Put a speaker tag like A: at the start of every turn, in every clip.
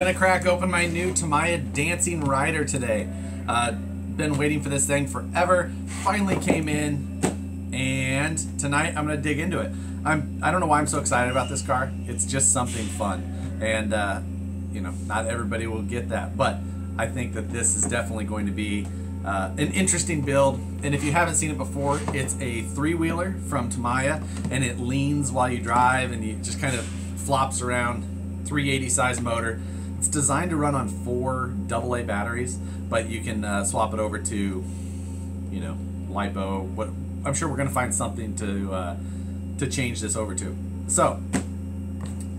A: Gonna crack open my new Tamiya dancing rider today. Been waiting for this thing forever. Finally came in, and tonight I'm gonna dig into it. I don't know why I'm so excited about this car. It's just something fun, and you know, not everybody will get that, but I think that this is definitely going to be an interesting build. And if you haven't seen it before, it's a three-wheeler from Tamiya, and it leans while you drive, and it just kind of flops around. 380 size motor. It's designed to run on 4 AA batteries, but you can swap it over to, you know, LiPo. What I'm sure we're going to find something to change this over to. So,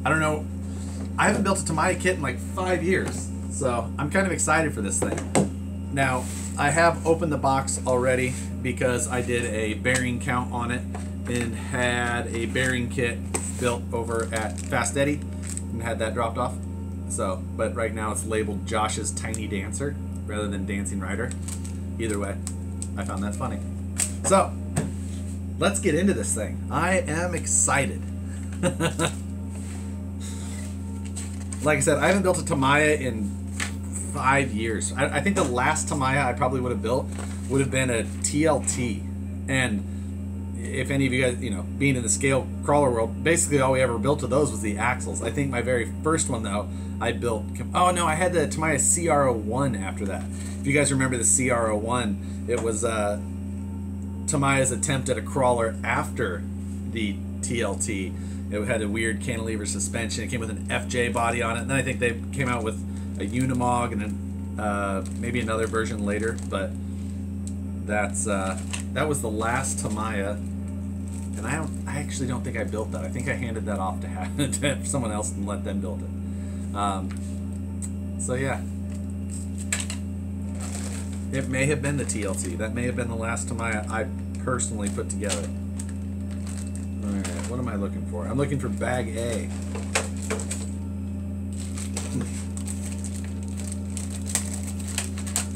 A: I don't know. I haven't built a Tamiya kit in like 5 years, so I'm kind of excited for this thing. Now, I have opened the box already because I did a bearing count on it and had a bearing kit built over at Fast Eddie and had that dropped off. So, but right now it's labeled Josh's Tiny Dancer rather than Dancing Rider. Either way, I found that funny. So, let's get into this thing. I am excited. Like I said, I haven't built a Tamiya in 5 years. I think the last Tamiya I probably would have built would have been a TLT. And if any of you guys, you know, being in the scale crawler world, basically all we ever built of those was the axles. I think my very first one, though, I built... Oh, no, I had the Tamiya CR01 after that. If you guys remember the CR01, it was Tamiya's attempt at a crawler after the TLT. It had a weird cantilever suspension. It came with an FJ body on it. And then I think they came out with a Unimog and then maybe another version later. But that's that was the last Tamiya. And I actually don't think I built that. I think I handed that off to someone else and let them build it. So yeah, it may have been the TLT. That may have been the last Tamiya I personally put together. All right, what am I looking for? I'm looking for bag A.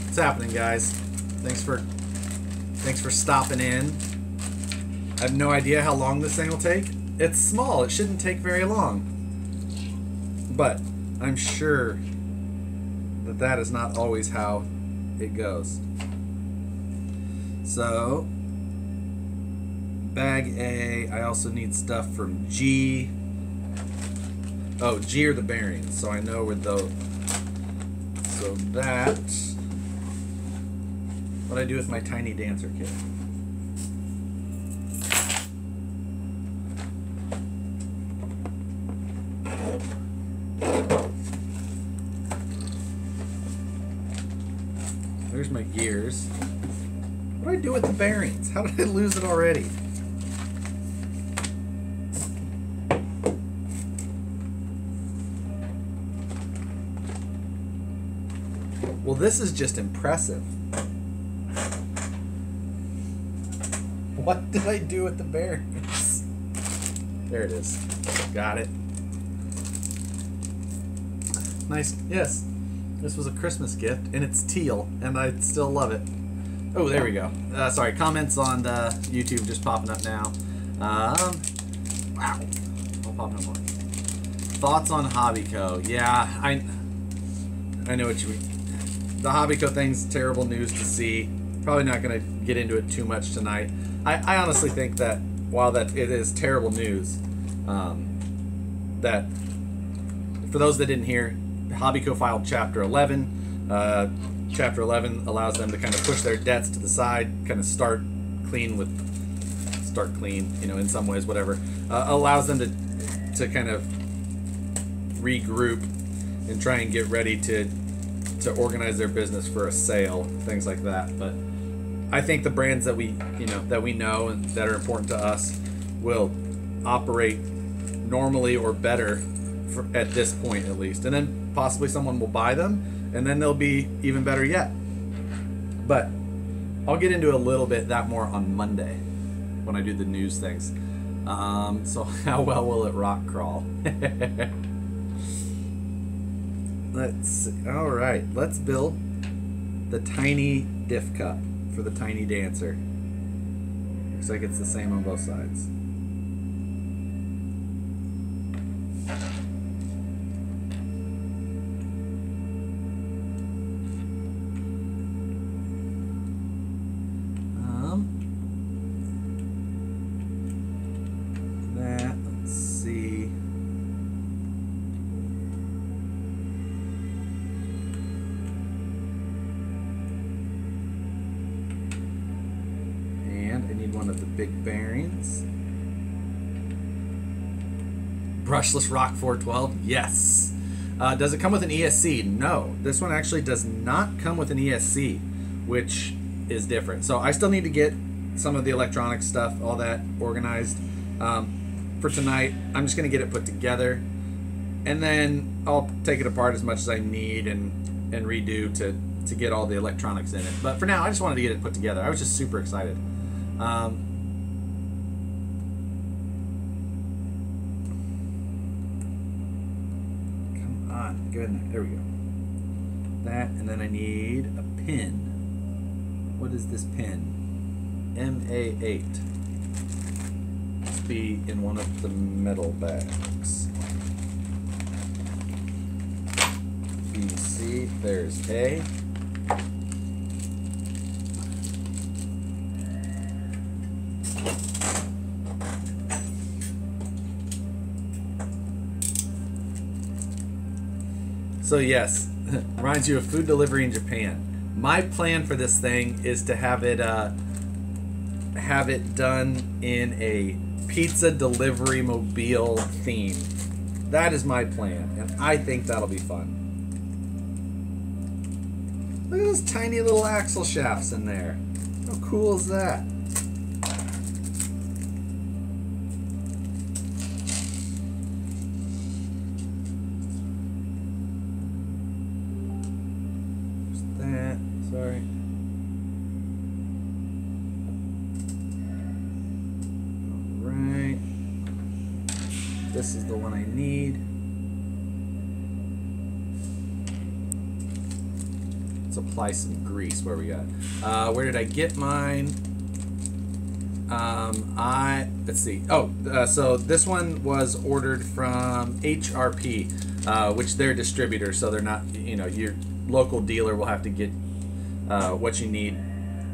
A: What's happening, guys? Thanks for stopping in. I have no idea how long this thing will take. It's small. It shouldn't take very long. But I'm sure that that is not always how it goes. So, bag A. I also need stuff from G. Oh, G are the bearings, so I know where those. So that. What I do with my Tiny Dancer kit. There's my gears. What do I do with the bearings? How did I lose it already? Well, this is just impressive. What did I do with the bearings? There it is. Got it. Nice. Yes. This was a Christmas gift, and it's teal, and I still love it. Oh, there we go. Sorry, comments on YouTube just popping up now. Wow. All popping up more. Thoughts on Hobbyco? Yeah, I know what you mean. The Hobbyco thing's terrible news to see. Probably not going to get into it too much tonight. I honestly think that while that it is terrible news, that for those that didn't hear, Hobbyco filed Chapter 11. Chapter 11 allows them to kind of push their debts to the side, kind of start clean, you know, in some ways, whatever. Allows them to kind of regroup and try and get ready to organize their business for a sale, things like that. But I think the brands that we know and that are important to us will operate normally or better at this point, at least, and then possibly someone will buy them, and then they'll be even better yet. But I'll get into a little bit that more on Monday when I do the news things. So how well will it rock crawl? Let's see. All right, let's build the tiny diff cup for the Tiny Dancer. Looks like it's the same on both sides. big bearings. Brushless Rock 412, yes. Does it come with an ESC? No, this one actually does not come with an ESC, which is different. So I still need to get some of the electronic stuff, all that organized. For tonight, I'm just gonna get it put together, and then I'll take it apart as much as I need and redo to get all the electronics in it. But for now, I just wanted to get it put together. I was just super excited. Come on, good. There we go. That, and then I need a pin. What is this pin? MA8. Must be in one of the metal bags. B, C, there's A. So yes, reminds you of food delivery in Japan. My plan for this thing is to have it done in a pizza delivery mobile theme. That is my plan, and I think that'll be fun. Look at those tiny little axle shafts in there. How cool is that? Sorry. Alright. This is the one I need. Let's apply some grease. Where we got? Where did I get mine? Let's see. So this one was ordered from HRP, which they're a distributor, so they're not, your local dealer will have to get what you need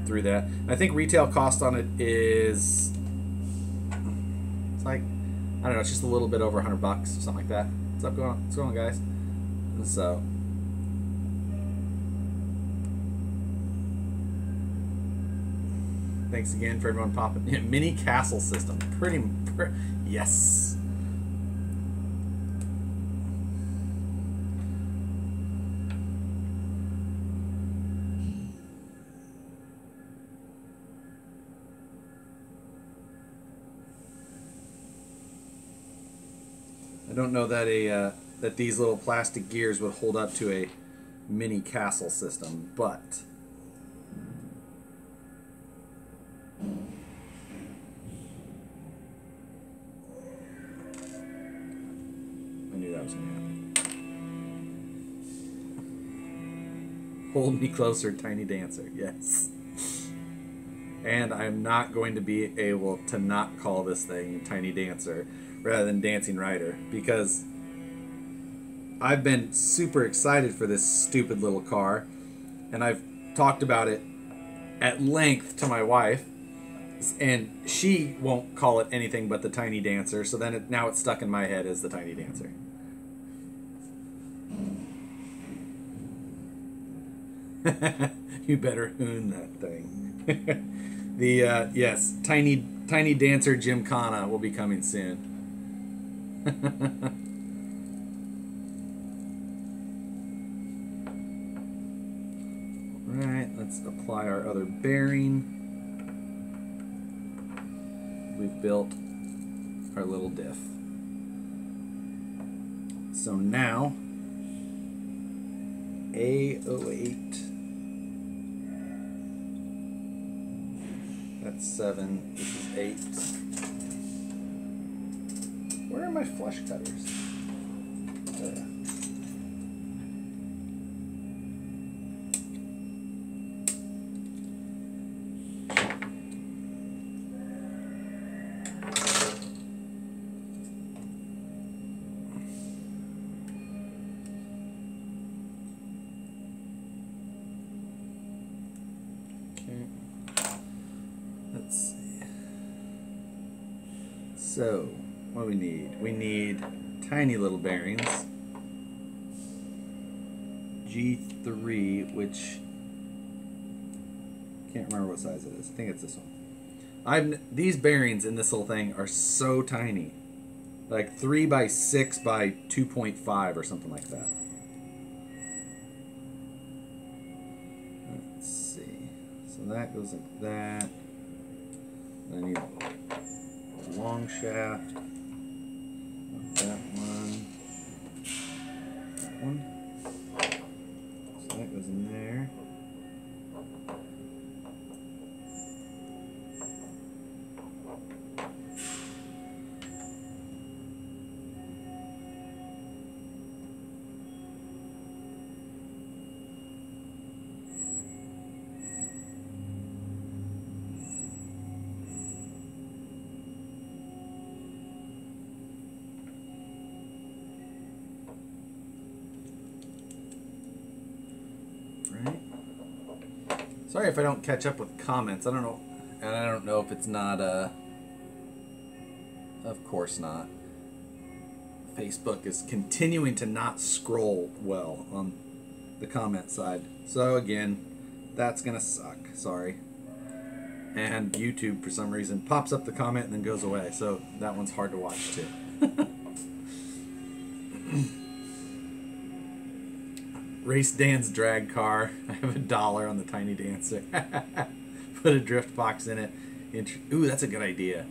A: through that. I think retail cost on it is, it's like, I don't know, it's just a little bit over $100 or something like that. What's up going on? What's going on, guys? And so thanks again for everyone popping. Yeah, mini castle system. Pretty yes. I don't know that that these little plastic gears would hold up to a mini castle system, but I knew that was going to happen. Hold me closer, Tiny Dancer. Yes. And I'm not going to be able to not call this thing Tiny Dancer rather than Dancing Rider, because I've been super excited for this stupid little car, and I've talked about it at length to my wife, and she won't call it anything but the Tiny Dancer, so then now it's stuck in my head as the Tiny Dancer. You better hoon that thing. Yes, Tiny Dancer Gymkhana will be coming soon. Alright, let's apply our other bearing. We've built our little diff. So now, A08. That's 7. This is 8. Where are my flush cutters? There. Let's see. So, what do we need? We need tiny little bearings. G3, which can't remember what size it is. I think it's this one. These bearings in this little thing are so tiny. Like 3 by 6 by 2.5 or something like that. Let's see. So that goes like that. I need a long shaft. That one. That one. So that goes in there. Sorry if I don't catch up with comments. I don't know, and I don't know if it's not. Of course not. Facebook is continuing to not scroll well on the comment side. So again, that's gonna suck. Sorry. And YouTube, for some reason, pops up the comment and then goes away. So that one's hard to watch too. Race Dan's drag car. I have $1 on the Tiny Dancer. Put a drift box in it. Ooh, that's a good idea.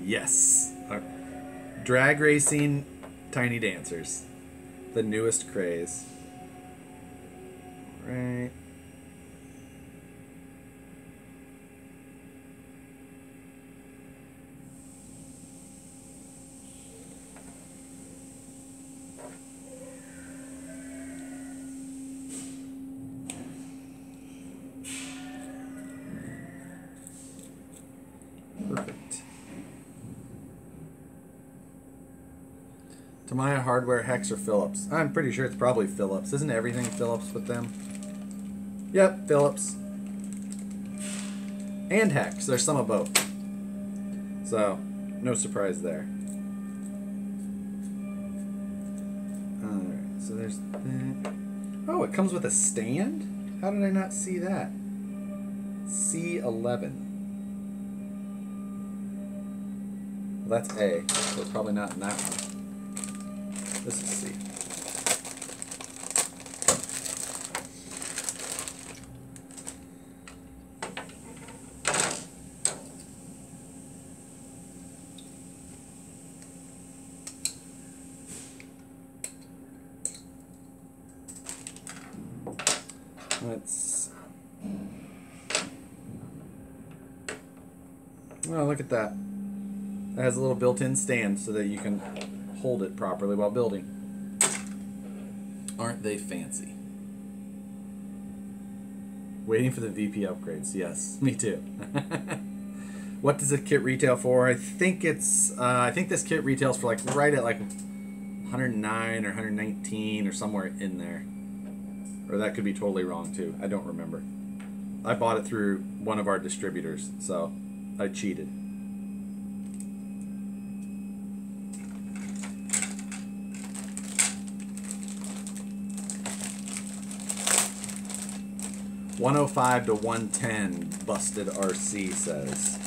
A: Yes. Drag racing Tiny Dancers. The newest craze. Right. Perfect. Tamiya hardware, Hex, or Phillips? I'm pretty sure it's probably Phillips. Isn't everything Phillips with them? Yep, Phillips. And Hex. There's some of both. So, no surprise there. Alright, so there's that. Oh, it comes with a stand? How did I not see that? C11. Well, that's A, so it's probably not in that one. This is C. Let's... Oh, look at that. It has a little built-in stand so that you can hold it properly while building. Aren't they fancy? Waiting for the VP upgrades. Yes, me too. What does the kit retail for? I think it's I think this kit retails for like right at like 109 or 119 or somewhere in there. Or that could be totally wrong too. I don't remember. I bought it through one of our distributors, so I cheated. $105 to $110, Busted RC says.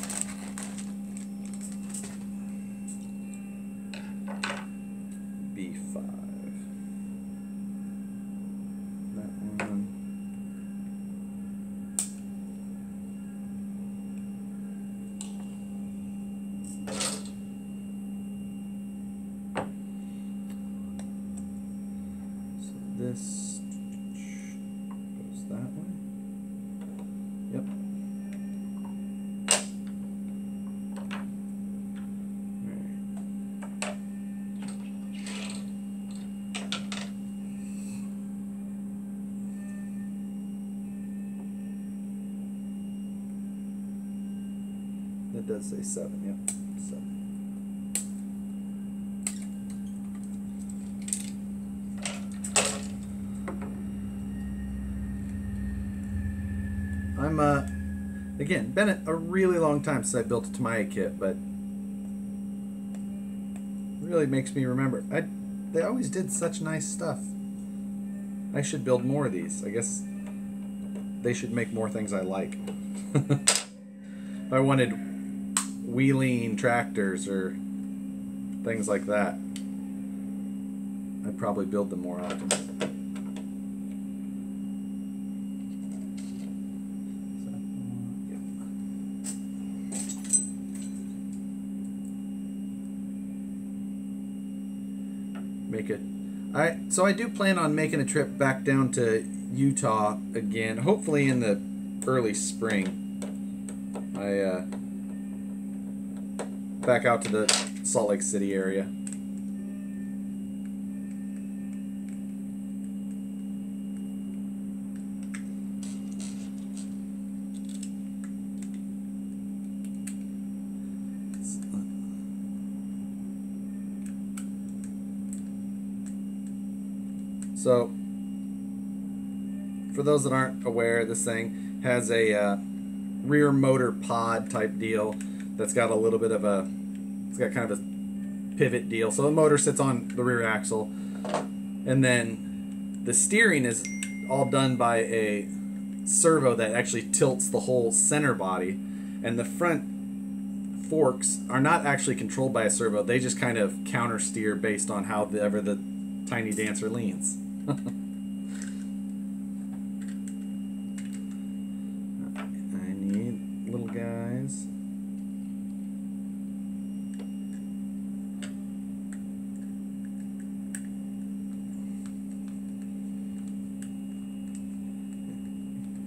A: B5. That one. So this goes that way. Yep. That does say 7, yep. 7. I'm, again, been a really long time since I built a Tamiya kit, but it really makes me remember. They always did such nice stuff. I should build more of these. I guess they should make more things I like. If I wanted wheeling tractors or things like that, I'd probably build them more often. Make it. So I do plan on making a trip back down to Utah again, hopefully in the early spring. Back out to the Salt Lake City area. So, for those that aren't aware, this thing has a rear motor pod type deal that's got a little bit of a, it's got kind of a pivot deal. So the motor sits on the rear axle, and then the steering is all done by a servo that actually tilts the whole center body, and the front forks are not actually controlled by a servo. They just kind of counter steer based on however the Tiny Dancer leans. I need little guys.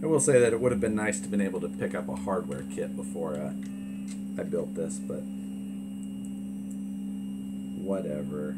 A: I will say that it would have been nice to have been able to pick up a hardware kit before I built this, but whatever.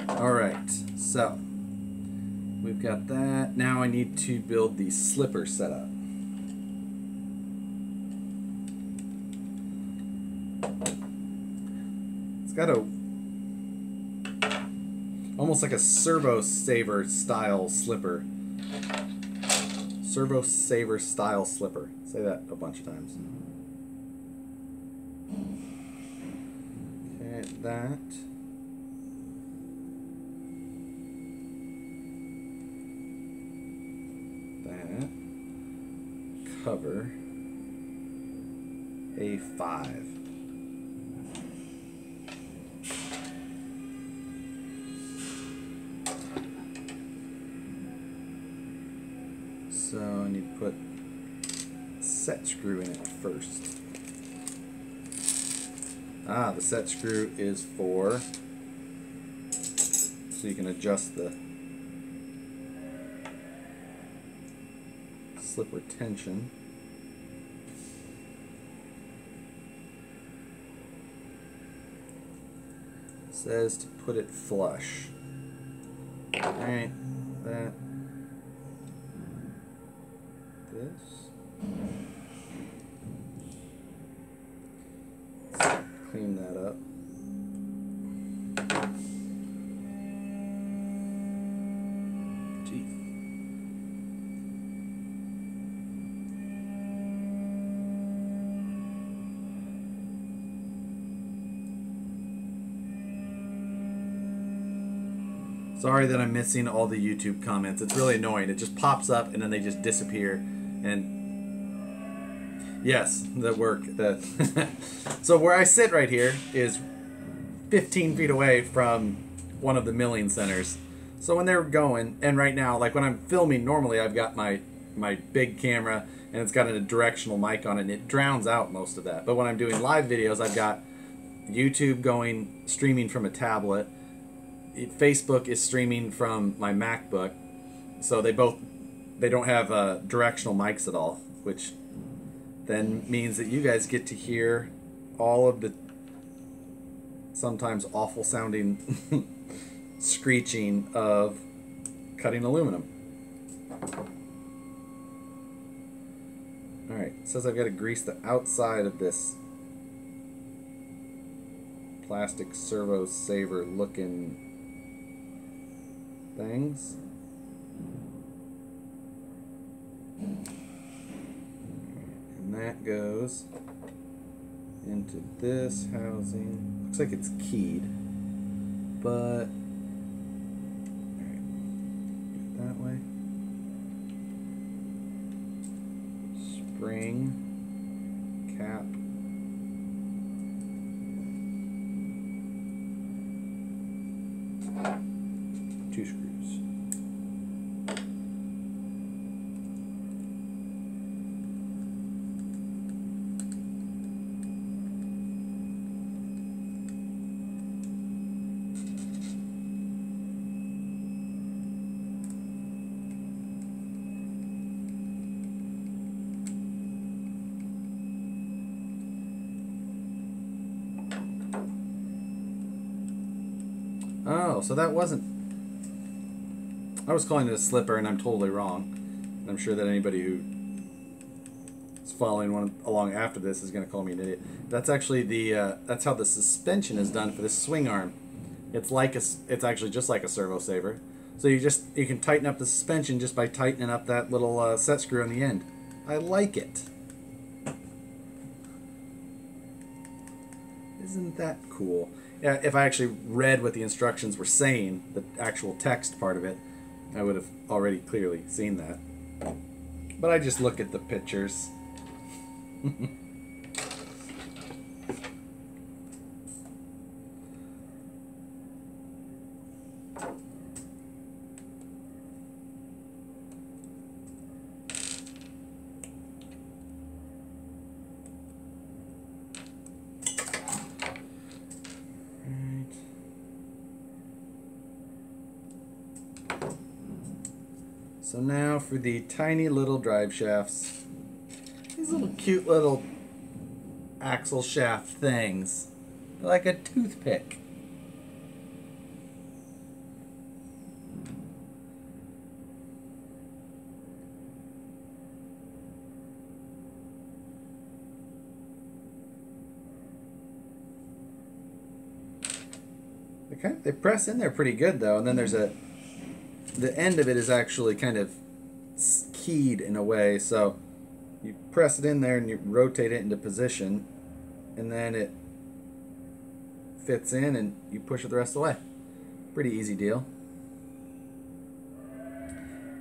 A: Alright, so we've got that. Now I need to build the slipper setup. It's got a almost like a servo saver style slipper. Servo saver style slipper. Say that a bunch of times. Okay, that. Cover A5. So I need to put a set screw in it first. Ah, the set screw is for, so you can adjust the slipper tension. It says to put it flush. Alright, that. This. Let's clean that up. Sorry that I'm missing all the YouTube comments. It's really annoying. It just pops up and then they just disappear. And yes, the work. So where I sit right here is 15 feet away from one of the milling centers. So when they're going, and right now, like when I'm filming, normally I've got my big camera and it's got a directional mic on it and it drowns out most of that. But when I'm doing live videos, I've got YouTube going, streaming from a tablet. Facebook is streaming from my MacBook, so they don't have directional mics at all, which then means that you guys get to hear all of the sometimes awful sounding screeching of cutting aluminum. Alright, it says I've got to grease the outside of this plastic servo saver looking things. And that goes into this housing. Looks like it's keyed, but do it that way. Spring cap. Two screws. Oh, so that wasn't... I was calling it a slipper, and I'm totally wrong. And I'm sure that anybody who is following along after this is going to call me an idiot. That's actually the that's how the suspension is done for this swing arm. It's actually just like a servo saver. So you can tighten up the suspension just by tightening up that little set screw on the end. I like it. Isn't that cool? Yeah, if I actually read what the instructions were saying, the actual text part of it, I would have already clearly seen that. But I just look at the pictures. So now for the tiny little drive shafts. These little cute little axle shaft things. They're like a toothpick. They press in there pretty good though, and then there's the end of it is actually kind of keyed in a way, so you press it in there and you rotate it into position, and then it fits in and you push it the rest of the way. Pretty easy deal.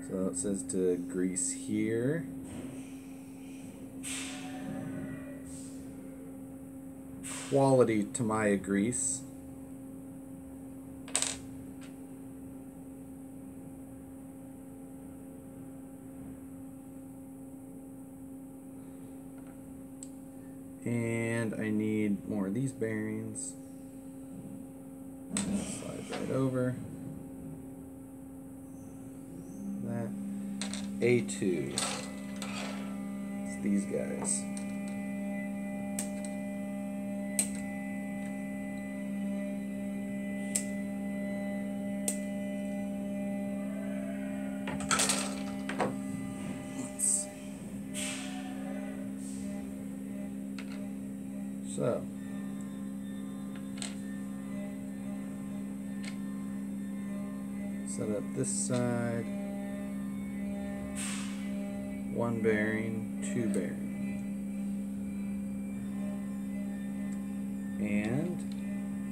A: So it says to grease here. Quality Tamiya grease. And I need more of these bearings. Slide right over. That. A2. It's these guys. So, set up this side, one bearing, two bearing, and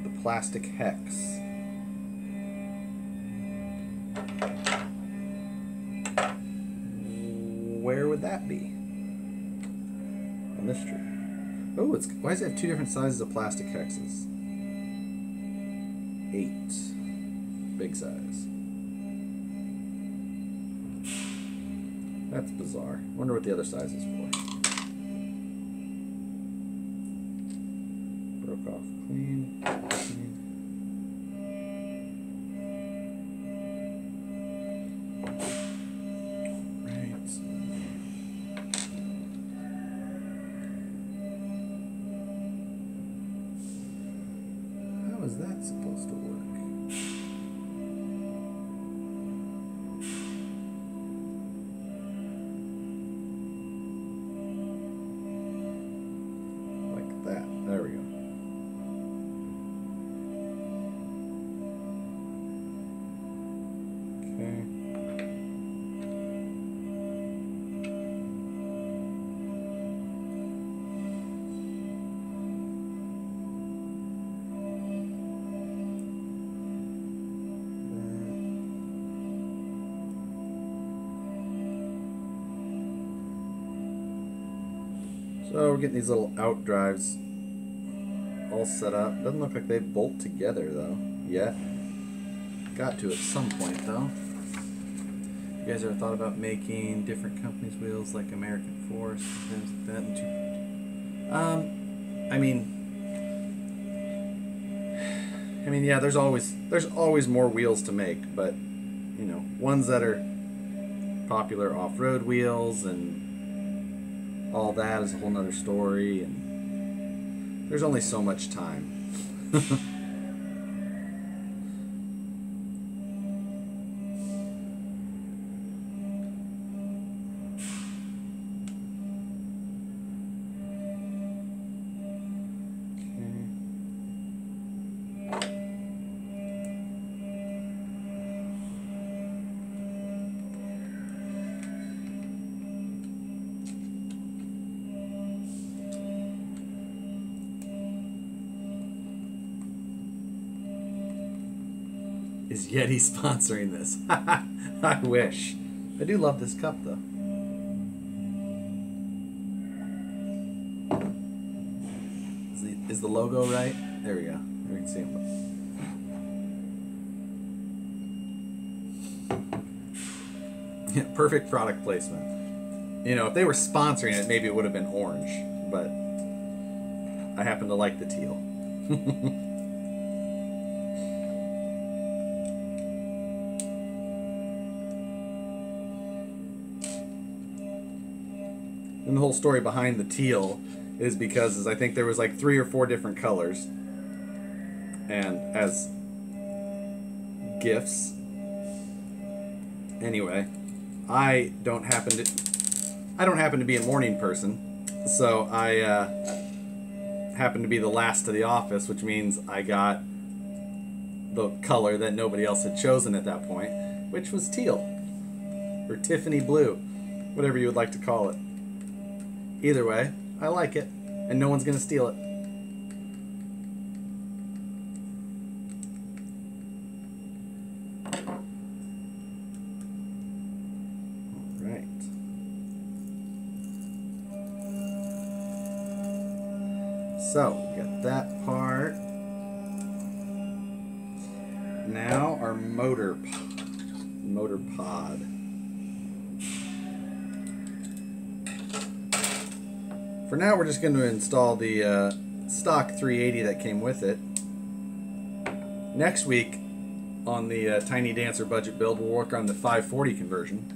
A: the plastic hex. Where would that be on this tree? Oh, why does it have two different sizes of plastic hexes? 8. Big size. That's bizarre. Wonder what the other size is for. Broke off clean. How is that supposed to work? So we're getting these little out drives all set up. Doesn't look like they bolt together though yet. Got to at some point though. You guys ever thought about making different companies' wheels like American Force and things like that? I mean, yeah. There's always more wheels to make, but you know, ones that are popular off-road wheels and all that is a whole nother story. And there's only so much time. Is Yeti sponsoring this? I wish. I do love this cup though. Is the logo right? There we go. We can see them. Yeah, perfect product placement. You know, if they were sponsoring it, maybe it would have been orange, but I happen to like the teal. And the whole story behind the teal is because I think there was like 3 or 4 different colors, and as gifts. Anyway, I don't happen to be a morning person, so I happen to be the last to the office, which means I got the color that nobody else had chosen at that point, which was teal or Tiffany blue, whatever you would like to call it. Either way, I like it, and no one's gonna steal it. Alright. So, we got that part. Now our motor pod. For now, we're just going to install the stock 380 that came with it. Next week, on the Tiny Dancer budget build, we'll work on the 540 conversion.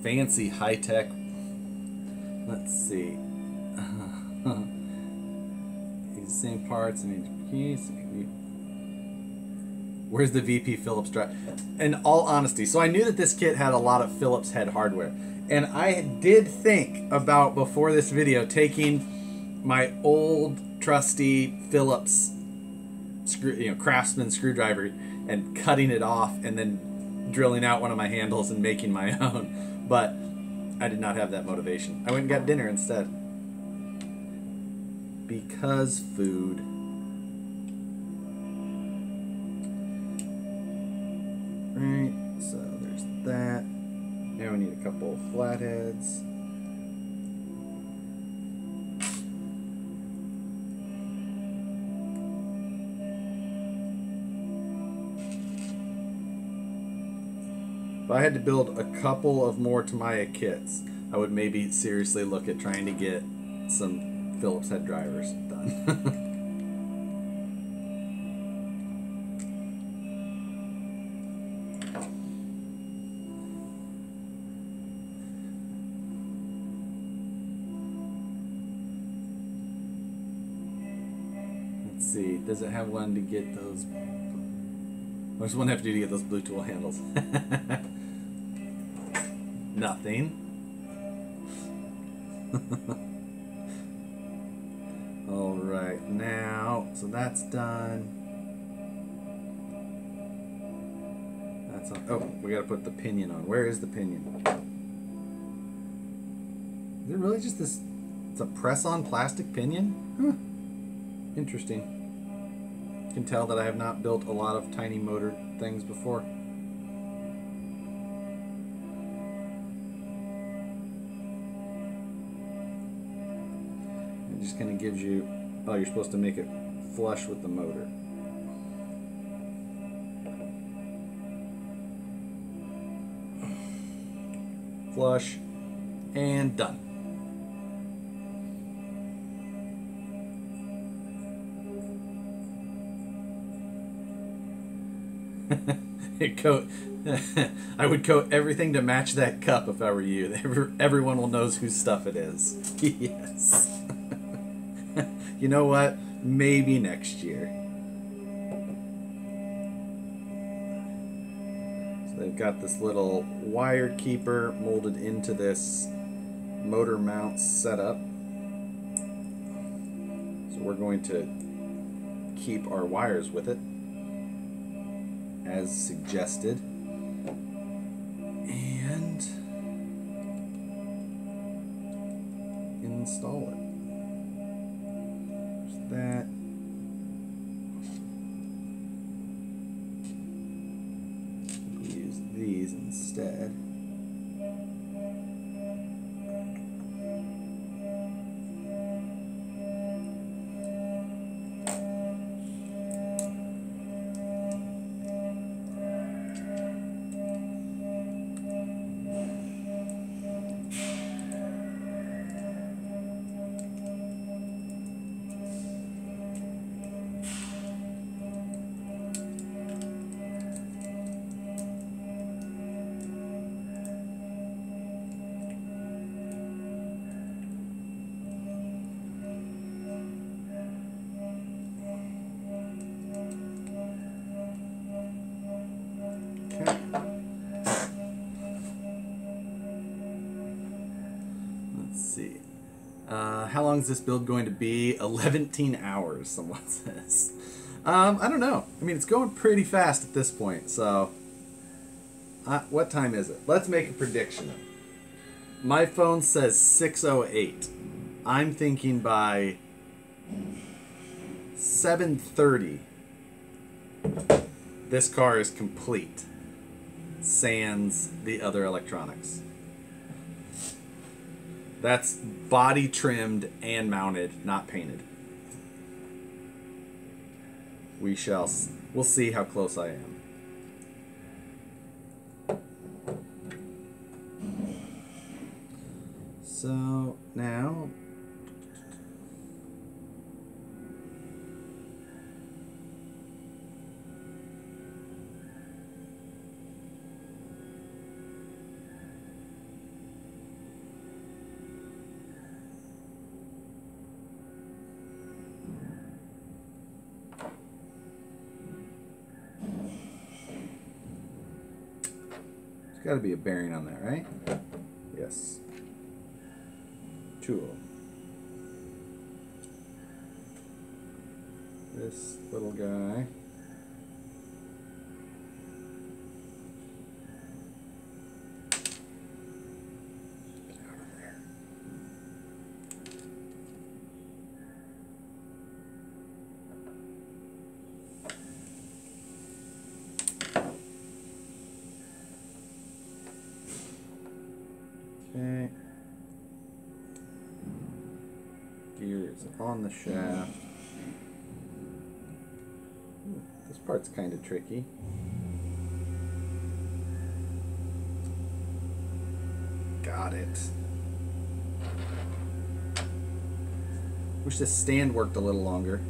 A: Fancy high-tech. Let's see. These same parts in each piece. Where's the VP Phillips drive? In all honesty, so I knew that this kit had a lot of Phillips head hardware, and I did think about, before this video, taking my old trusty Phillips Craftsman screwdriver and cutting it off and then drilling out one of my handles and making my own. But I did not have that motivation. I went and got dinner instead. Because food. Right, so there's that. Now we need a couple of flatheads. If I had to build a couple of more Tamiya kits, I would maybe seriously look at trying to get some Phillips head drivers done. Let's see, does it have one to get those? What does one have to do to get those blue tool handles? Nothing. Alright, now, so that's done. That's on. Oh, we gotta put the pinion on. Where is the pinion? Is it really just this? It's a press-on plastic pinion? Huh. Interesting. You can tell that I have not built a lot of tiny motor things before. It just kind of gives you... Oh, you're supposed to make it flush with the motor. Flush, and done. I would coat everything to match that cup if I were you. Everyone will know whose stuff it is. Yes. You know what? Maybe next year. So they've got this little wire keeper molded into this motor mount setup. So we're going to keep our wires with it, as suggested, and install it. There's that. Use these instead. How long is this build going to be? 11 hours, someone says. I don't know. I mean, it's going pretty fast at this point, so... what time is it? Let's make a prediction. My phone says 6:08. I'm thinking by 7:30, this car is complete. Sans the other electronics. That's body trimmed and mounted, not painted. We'll see how close I am. So now got to be a bearing on that, right? Yes. Two of them. This little guy. Okay. Gear is on the shaft. Ooh, this part's kind of tricky. Got it. Wish this stand worked a little longer.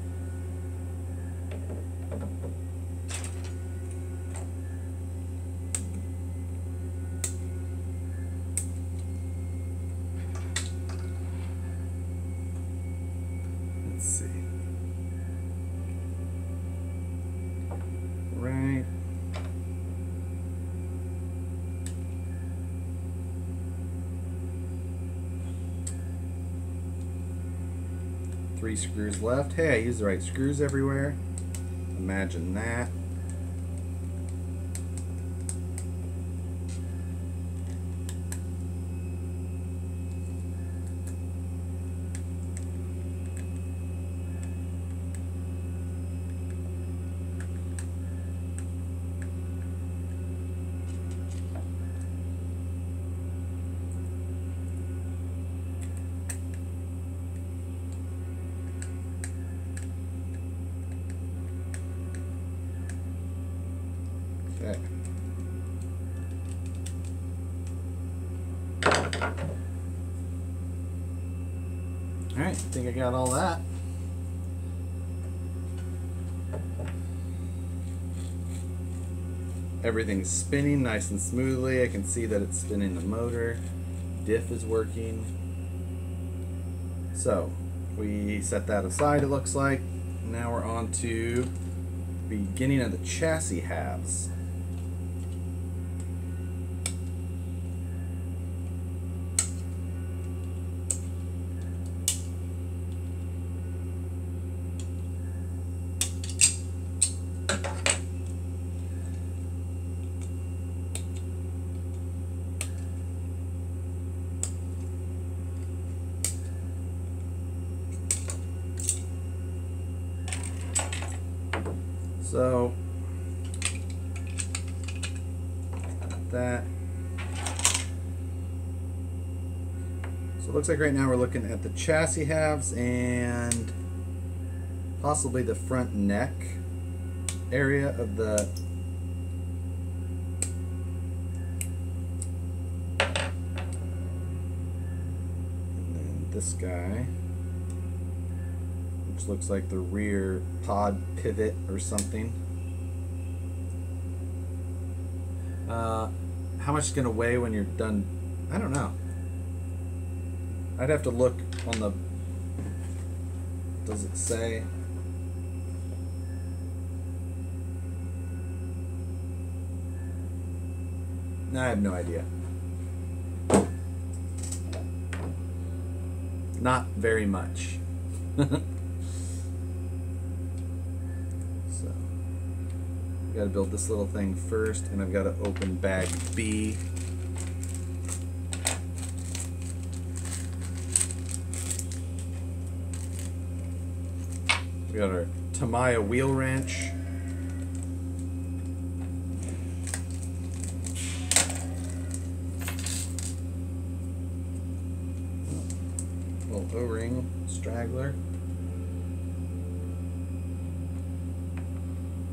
A: Let's see. Right. Three screws left. Hey, I used the right screws everywhere. Imagine that. Okay. Alright, I think I got all that. Everything's spinning nice and smoothly. I can see that it's spinning the motor. Diff is working. So, we set that aside, it looks like. Now we're on to the beginning of the chassis halves. So, that. So it looks like right now we're looking at the chassis halves and possibly the front neck area of the and then this guy, which looks like the rear pod pivot or something. How much it's going to weigh when you're done? I don't know. I'd have to look on the... Does it say? No, I have no idea. Not very much. Got to build this little thing first, and I've got to open bag B. We got our Tamiya wheel wrench. Little O-ring straggler.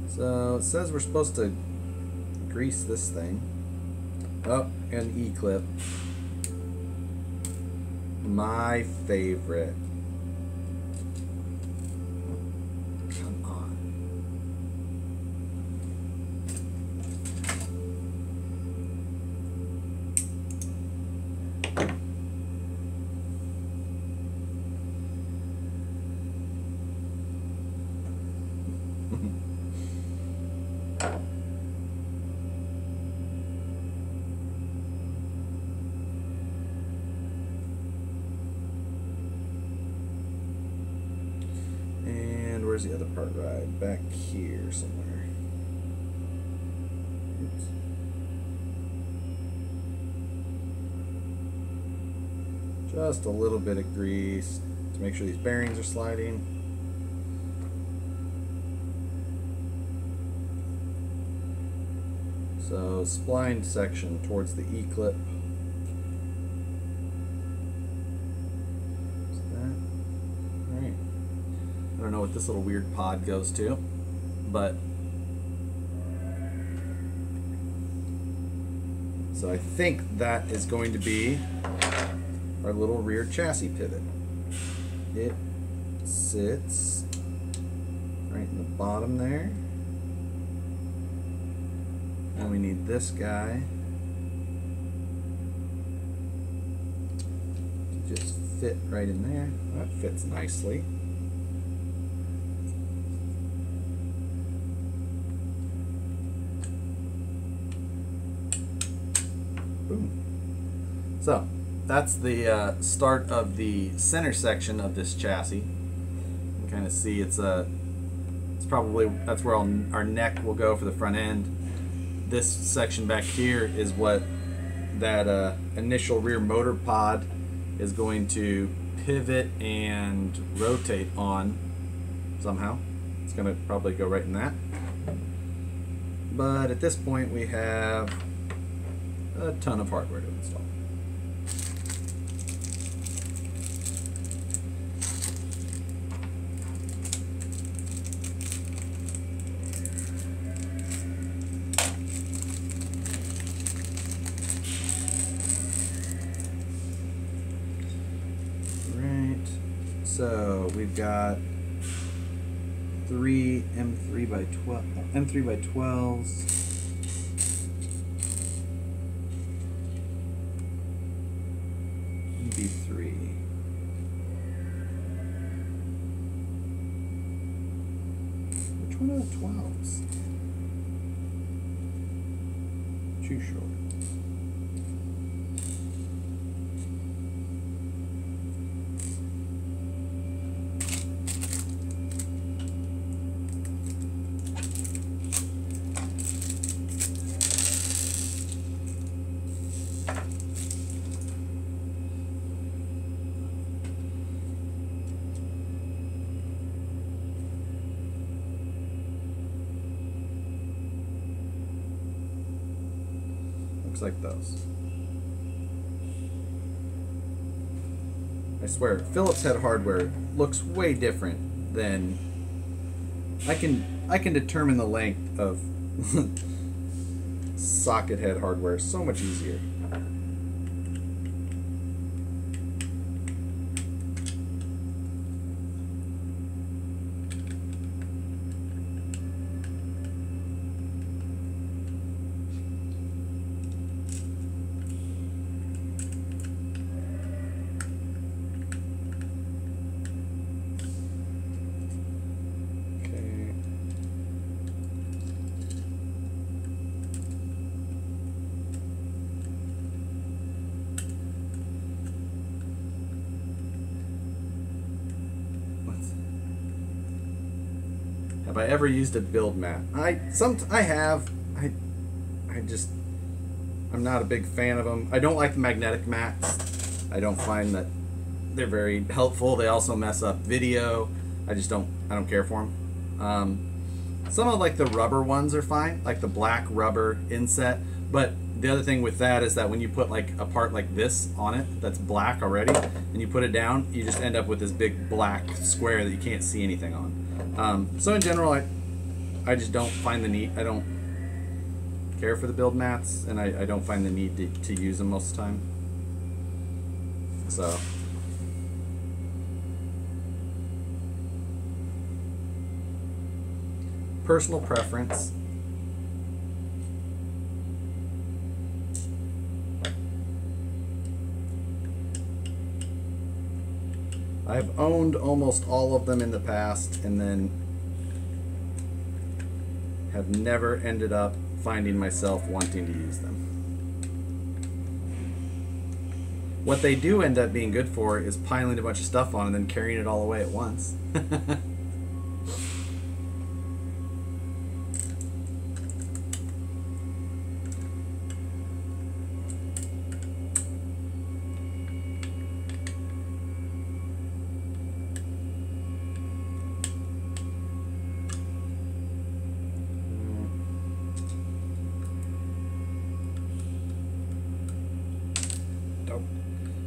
A: So it says we're supposed to grease this thing. Oh, and E-clip. My favorite. Come on. Where's the other part? Right back here somewhere. Oops. Just a little bit of grease to make sure these bearings are sliding. So spline section towards the E-clip. I don't know what this little weird pod goes to, but so I think that is going to be our little rear chassis pivot. It sits right in the bottom there, and we need this guy to just fit right in there. That fits nicely. So that's the start of the center section of this chassis. You can kind of see it's probably, that's where our neck will go for the front end. This section back here is what that initial rear motor pod is going to pivot and rotate on somehow. It's going to probably go right in that. But at this point we have a ton of hardware to install. So we've got three M3 by 12, M3 by 12s. B3. Which one are the 12s? Too short. Like those. I swear, Phillips head hardware looks way different than I can determine the length of socket head hardware so much easier. Have I ever used a build mat? I have. I'm not a big fan of them. I don't like the magnetic mats. I don't find that they're very helpful. They also mess up video. I don't care for them. Some of like the rubber ones are fine, like the black rubber inset. But the other thing with that is that when you put like a part like this on it that's black already, and you put it down, you just end up with this big black square that you can't see anything on. So in general, I just don't find the need. I don't care for the build mats, and I don't find the need to use them most of the time. So personal preference. I've owned almost all of them in the past and then have never ended up finding myself wanting to use them. What they do end up being good for is piling a bunch of stuff on and then carrying it all away at once.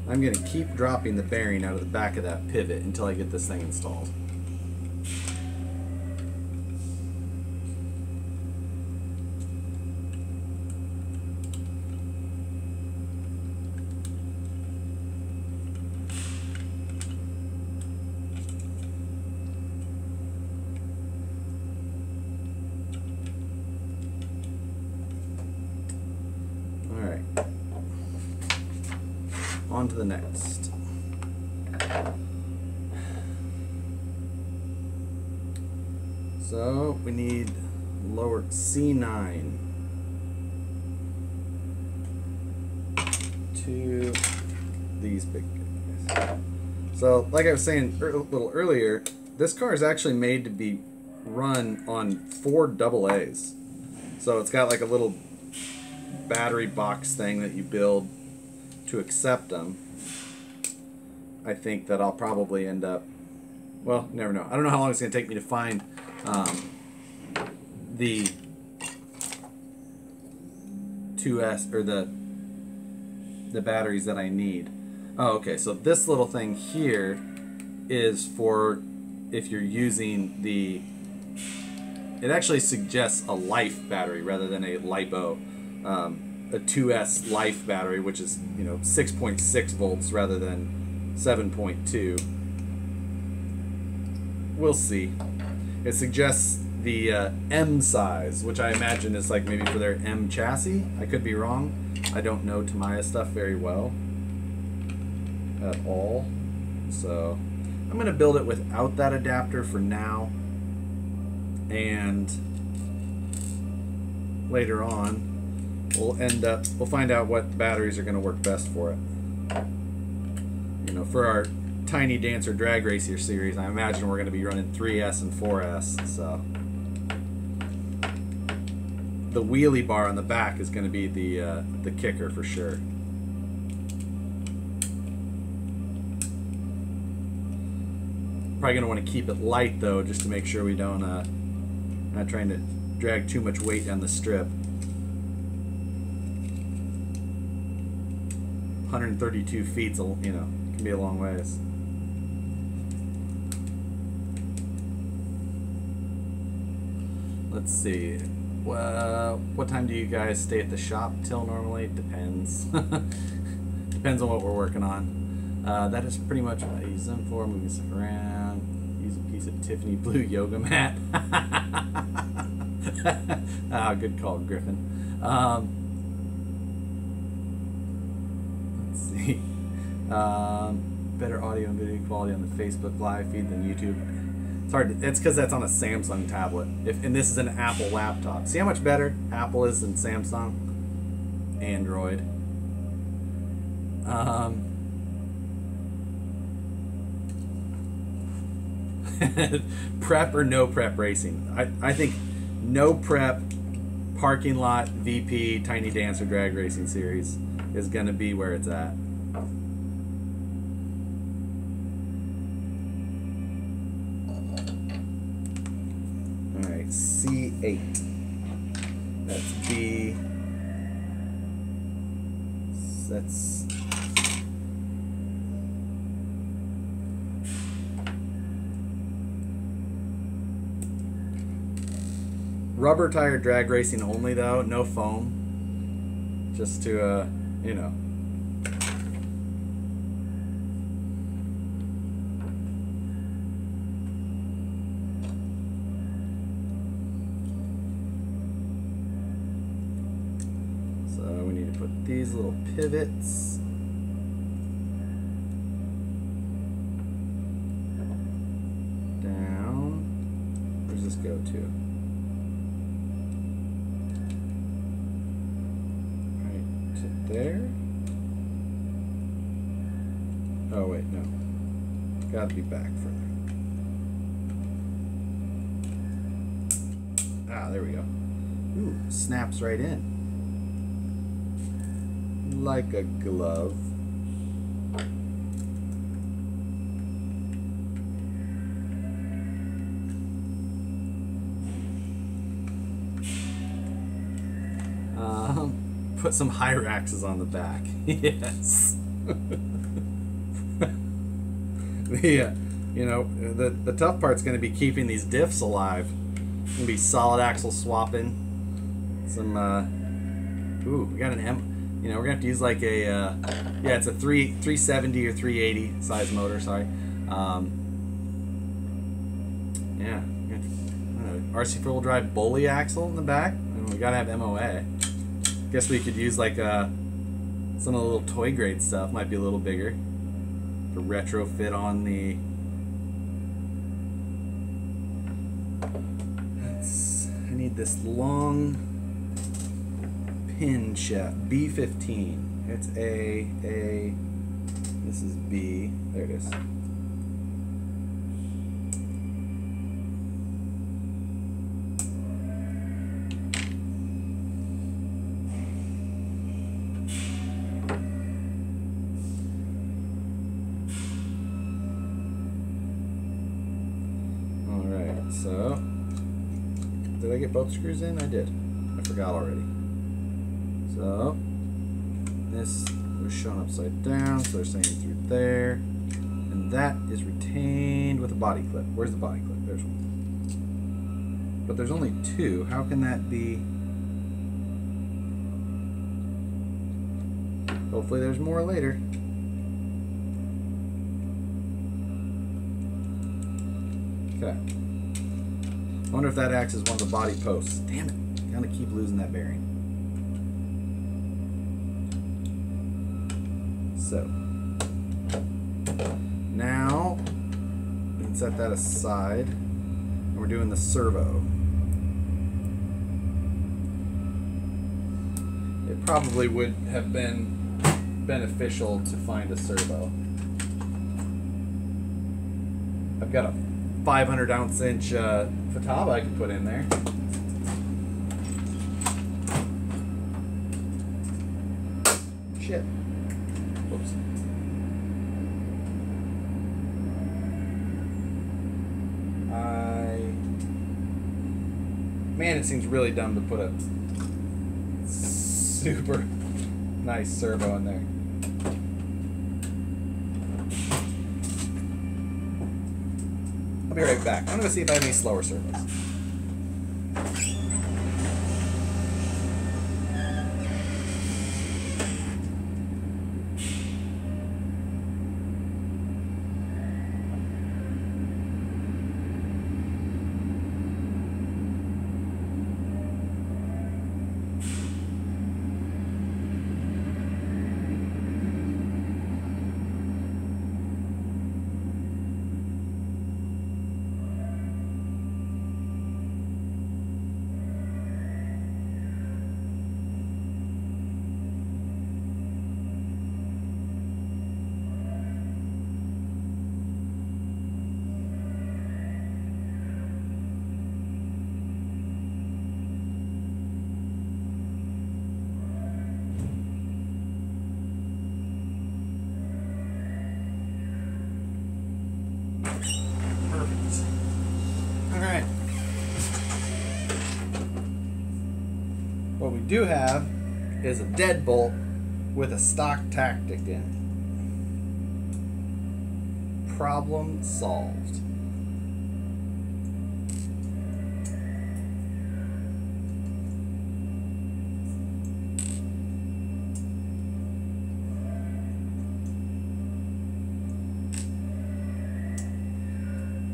A: I'm going to keep dropping the bearing out of the back of that pivot until I get this thing installed. On to the next. So we need lower C9 to these big guys. So like I was saying a little earlier, this car is actually made to be run on 4 AA's. So it's got like a little battery box thing that you build to accept them. I think that I'll probably end up, well, never know. I don't know how long it's going to take me to find the 2S or the batteries that I need. Oh, okay. So this little thing here is for if you're using the. It actually suggests a life battery rather than a LiPo. A 2S life battery, which is 6.6 volts rather than 7.2. we'll see. It suggests the M size, which I imagine is like maybe for their M chassis. I could be wrong. I don't know Tamiya stuff very well at all. So I'm going to build it without that adapter for now. And later on, we'll find out what batteries are going to work best for it. You know, for our Tiny Dancer Drag Racer series, I imagine we're going to be running 3S and 4S, so the wheelie bar on the back is going to be the kicker for sure. Probably going to want to keep it light though, just to make sure we don't not trying to drag too much weight down the strip. 132 feet, you know, can be a long ways. Let's see. What time do you guys stay at the shop till normally? Depends. Depends on what we're working on. That is pretty much what I use them for. Moving stuff around. Use a piece of Tiffany blue yoga mat. Ah, good call, Griffin. Let's see. Better audio and video quality on the Facebook live feed than YouTube. It's hard. It's because that's on a Samsung tablet. And this is an Apple laptop. See how much better Apple is than Samsung? Android. Prep or no prep racing? I think no prep, parking lot, VP, Tiny Dancer Drag Racing Series is going to be where it's at. Alright, C8. That's B. That's... rubber tire drag racing only though, no foam. Just to, you know. So we need to put these little pivots. Down. Where's this go to? There. Oh wait, no. Gotta be back further. Ah, there we go. Ooh, snaps right in. Like a glove. Put some Hyraxes on the back. Yes. You know, the tough part's going to be keeping these diffs alive. It's going to be solid axle swapping. Some, ooh, we got an M. You know, we're going to have to use like a, yeah, it's a 370 or 380 size motor, sorry. Yeah, I don't know, RC four-wheel drive bully axle in the back. And we got to have MOA. Guess we could use like some of the little toy grade stuff. Might be a little bigger to retrofit on the. I need this long pin shaft. B15. It's A. This is B. There it is. So, did I get both screws in? I did. I forgot already. So, this was shown upside down, so they're saying through there. And that is retained with a body clip. Where's the body clip? There's one. But there's only two. How can that be? Hopefully there's more later. Okay. I wonder if that acts as one of the body posts. Damn it. I'm gonna keep losing that bearing. So. Now, we can set that aside. And we're doing the servo. It probably would have been beneficial to find a servo. I've got a 500 ounce inch Futaba I can put in there. Shit. Whoops. Man, it seems really dumb to put a super nice servo in there. I'll be right back. I'm going to see if I have any slower servos. What we do have is a deadbolt with a stock tactic in it. Problem solved.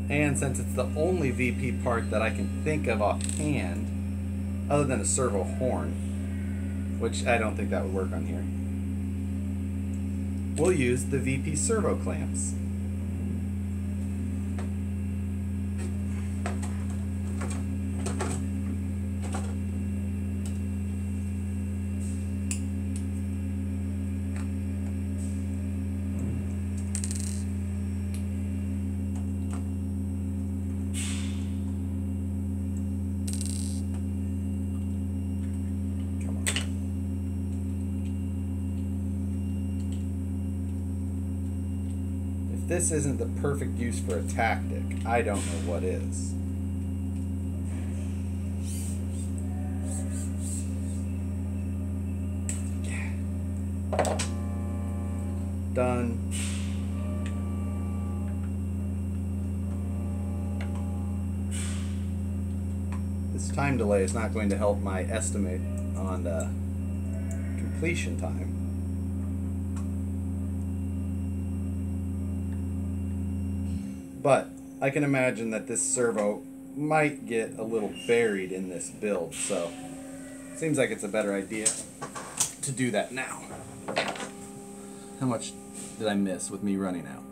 A: And since it's the only VP part that I can think of offhand, other than a servo horn, which I don't think that would work on here, we'll use the VP servo clamps. If this isn't the perfect use for a tactic, I don't know what is. Done. This time delay is not going to help my estimate on completion time. But I can imagine that this servo might get a little buried in this build, so it seems like it's a better idea to do that now. How much did I miss with me running out?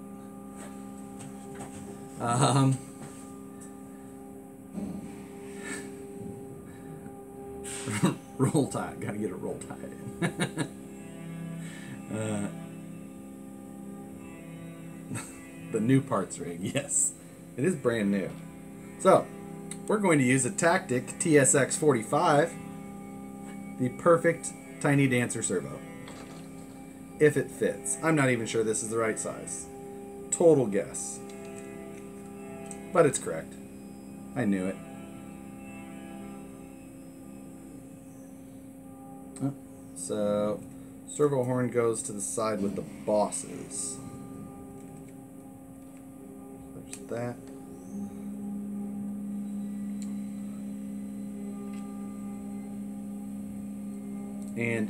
A: Roll tide. Gotta get a roll tide in. The new parts rig, yes. It is brand new. So, we're going to use a Tactic TSX 45, the perfect tiny dancer servo. If it fits. I'm not even sure this is the right size. Total guess. But it's correct. I knew it. Oh, so, servo horn goes to the side with the bosses. There's that. And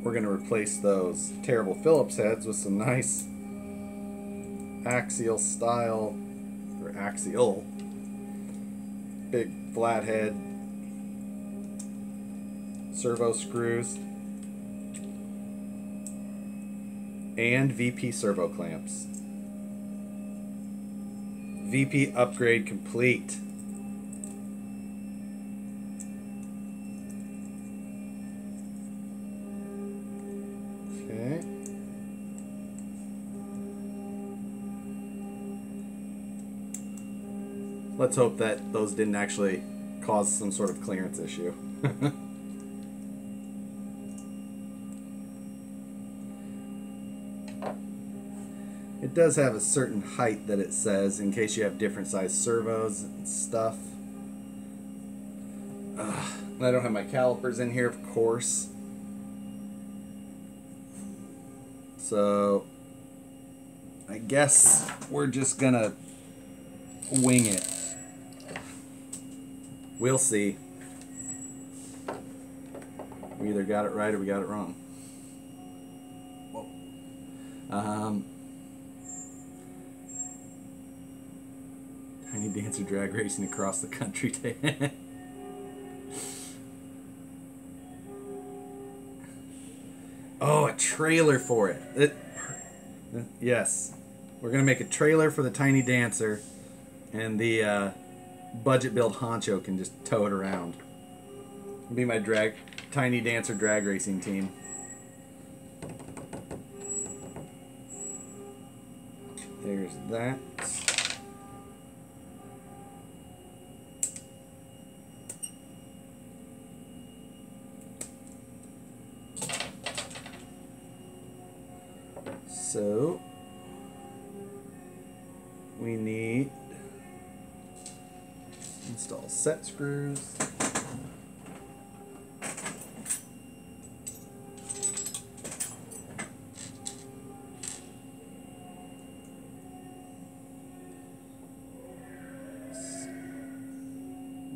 A: we're going to replace those terrible Phillips heads with some nice axial style, or axial, big flathead servo screws and VP servo clamps. VP upgrade complete. Okay. Let's hope that those didn't actually cause some sort of clearance issue. It does have a certain height that it says in case you have different size servos and stuff. I don't have my calipers in here, of course. So I guess we're just gonna wing it. We'll see. We either got it right or we got it wrong. Whoa. Tiny Dancer drag racing across the country. Oh, a trailer for it. Yes. We're going to make a trailer for the Tiny Dancer, and the budget build honcho can just tow it around. It'll be my Tiny Dancer drag racing team. There's that. So we need install set screws.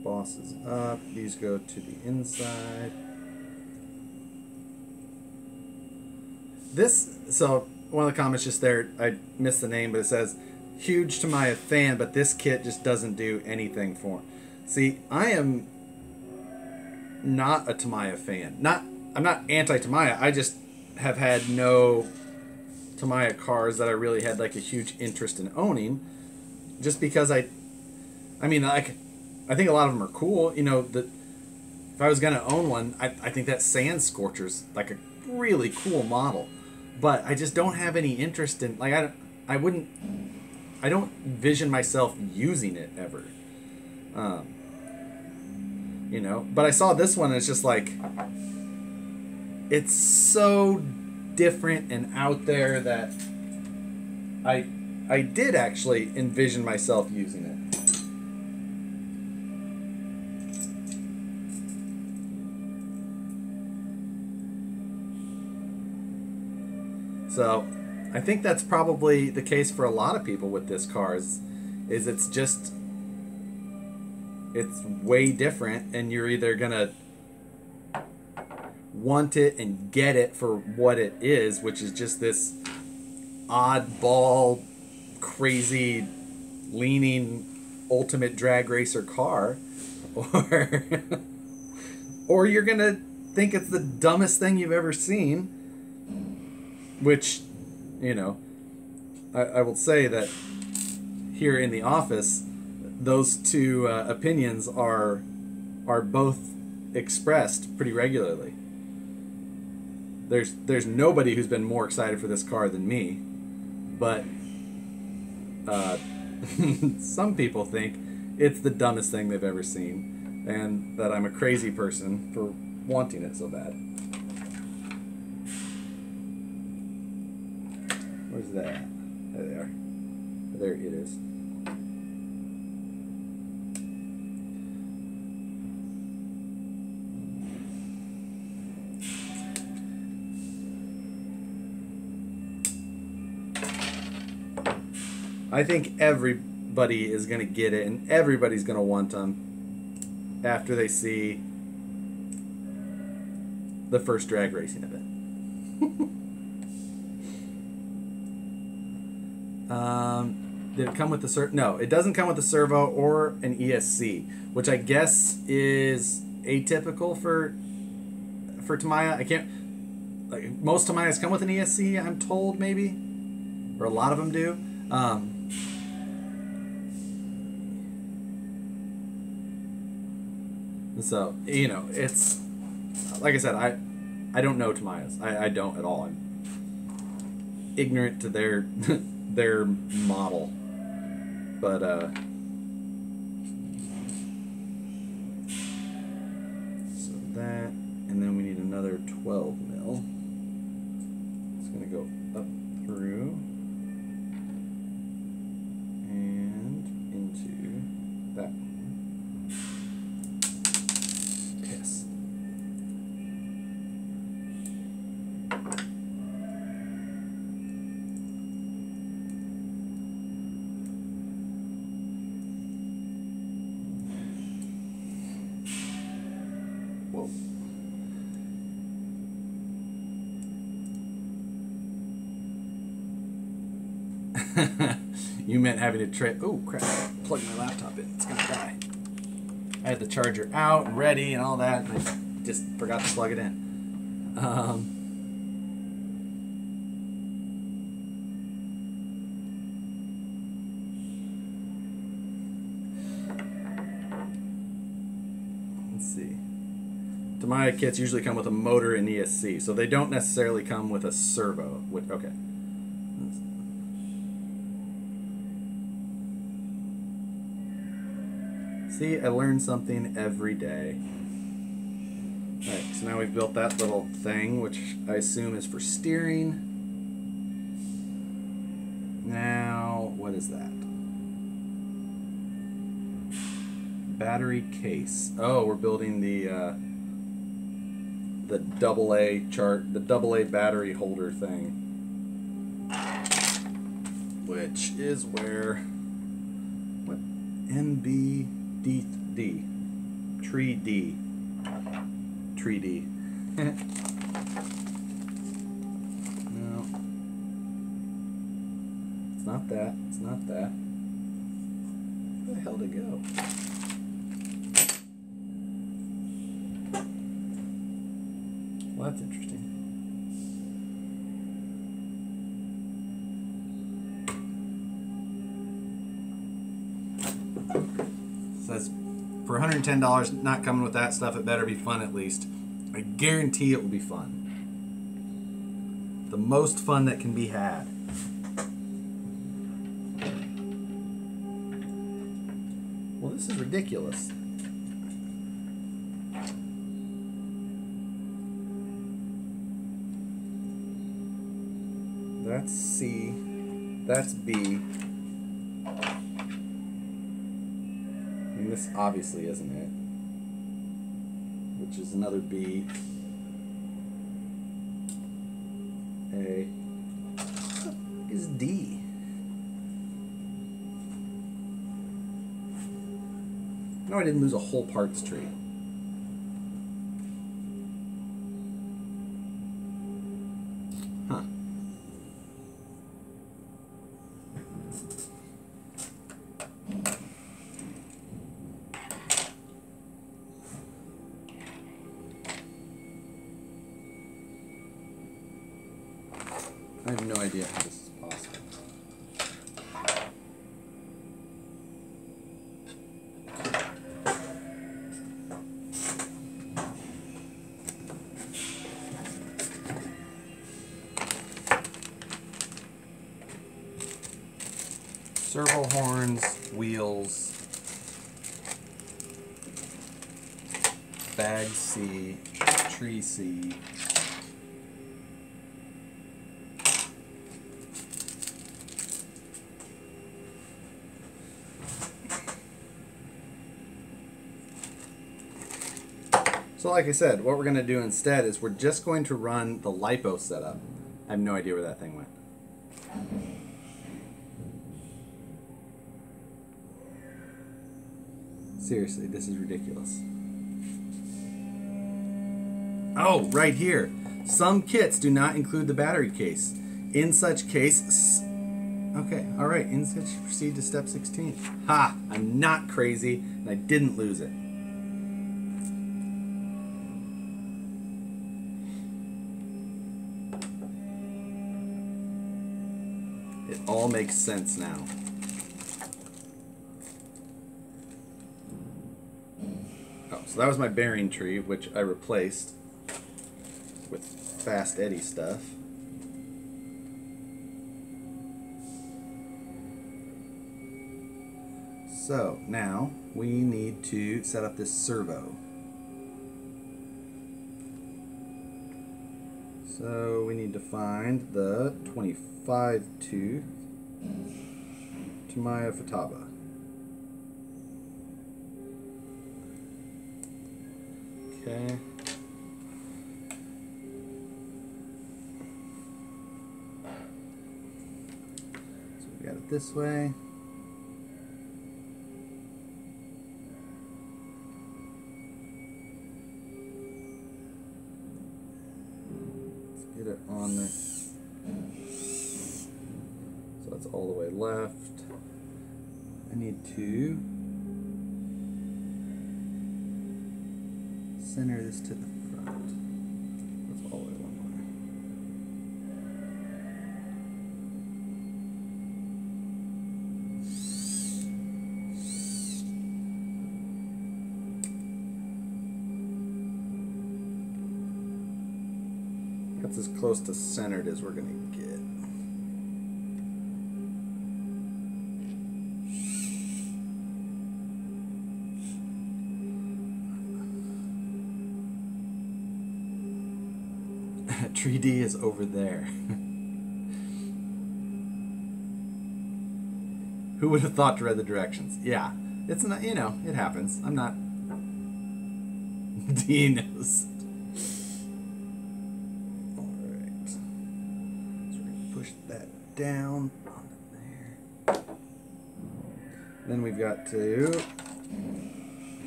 A: Bosses up. These go to the inside. So one of the comments just there, I missed the name, but it says, huge Tamiya fan, but this kit just doesn't do anything for him. See, I am not a Tamiya fan. I'm not anti-Tamiya. I just have had no Tamiya cars that I really had like a huge interest in owning, just because I mean, like, I think a lot of them are cool. You know, if I was gonna own one, I think that Sand Scorcher's like a really cool model. But I just don't have any interest in, like, I don't envision myself using it ever. You know, but I saw this one and it's just like, it's so different and out there that I did actually envision myself using it. So I think that's probably the case for a lot of people with this car is it's way different, and you're either gonna want it and get it for what it is, which is just this oddball, crazy, leaning ultimate drag racer car, or you're gonna think it's the dumbest thing you've ever seen. Which, you know, I will say that here in the office, those two opinions are both expressed pretty regularly. There's nobody who's been more excited for this car than me, but some people think it's the dumbest thing they've ever seen, and that I'm a crazy person for wanting it so bad. Where's that? There they are. There it is. I think everybody is going to get it, and everybody's going to want them after they see the first drag racing of it. Did it come with the servo? No, it doesn't come with a servo or an ESC, which I guess is atypical for Tamiya. I can't, like, most Tamiyas come with an ESC, I'm told, maybe, or a lot of them do. So, you know, it's, like I said, I don't know Tamiyas. I don't at all. I'm ignorant to their their model. But so that, and then we need another 12 mil. It's gonna go up through and into that one. Yes. Whoa. You meant having to trade. Oh crap! Plug my laptop in. It's gonna die. I had the charger out and ready and all that, and I just forgot to plug it in. Let's see. Tamiya kits usually come with a motor and ESC, so they don't necessarily come with a servo. Okay. See, I learn something every day. Alright, so now we've built that little thing, which I assume is for steering. Now, what is that? Battery case. Oh, we're building the AA chart, the AA battery holder thing, which is where what NBD Tree D. No, it's not that. It's not that. Where the hell did it go? Well, that's interesting. It says for $110, not coming with that stuff, it better be fun at least. I guarantee it will be fun. The most fun that can be had. Well, this is ridiculous. That's C. That's B. And this obviously isn't it. Which is another B. A. What is D? No, I didn't lose a whole parts tree. Huh. I have no idea how this is possible. Servo horns, wheels, bag C, tree C. So like I said, what we're going to do instead is we're just going to run the LiPo setup. I have no idea where that thing went. Seriously, this is ridiculous. Oh, right here. Some kits do not include the battery case. In such case, okay, all right, in such proceed to step 16. Ha, I'm not crazy, and I didn't lose it. It all makes sense now. Oh, so that was my bearing tree, which I replaced with Fast Eddie stuff. So now we need to set up this servo. So we need to find the 25 tooth Tamiya Futaba. Okay. So we got it this way. Let's get it on there. So that's all the way left. I need to center this to the front. That's all the way one way. That's as close to centered as we're gonna get. Tree D is over there. Who would have thought to read the directions? Yeah, it's not, you know, it happens. I'm not. D knows. Alright. So we're going to push that down onto there. Then we've got to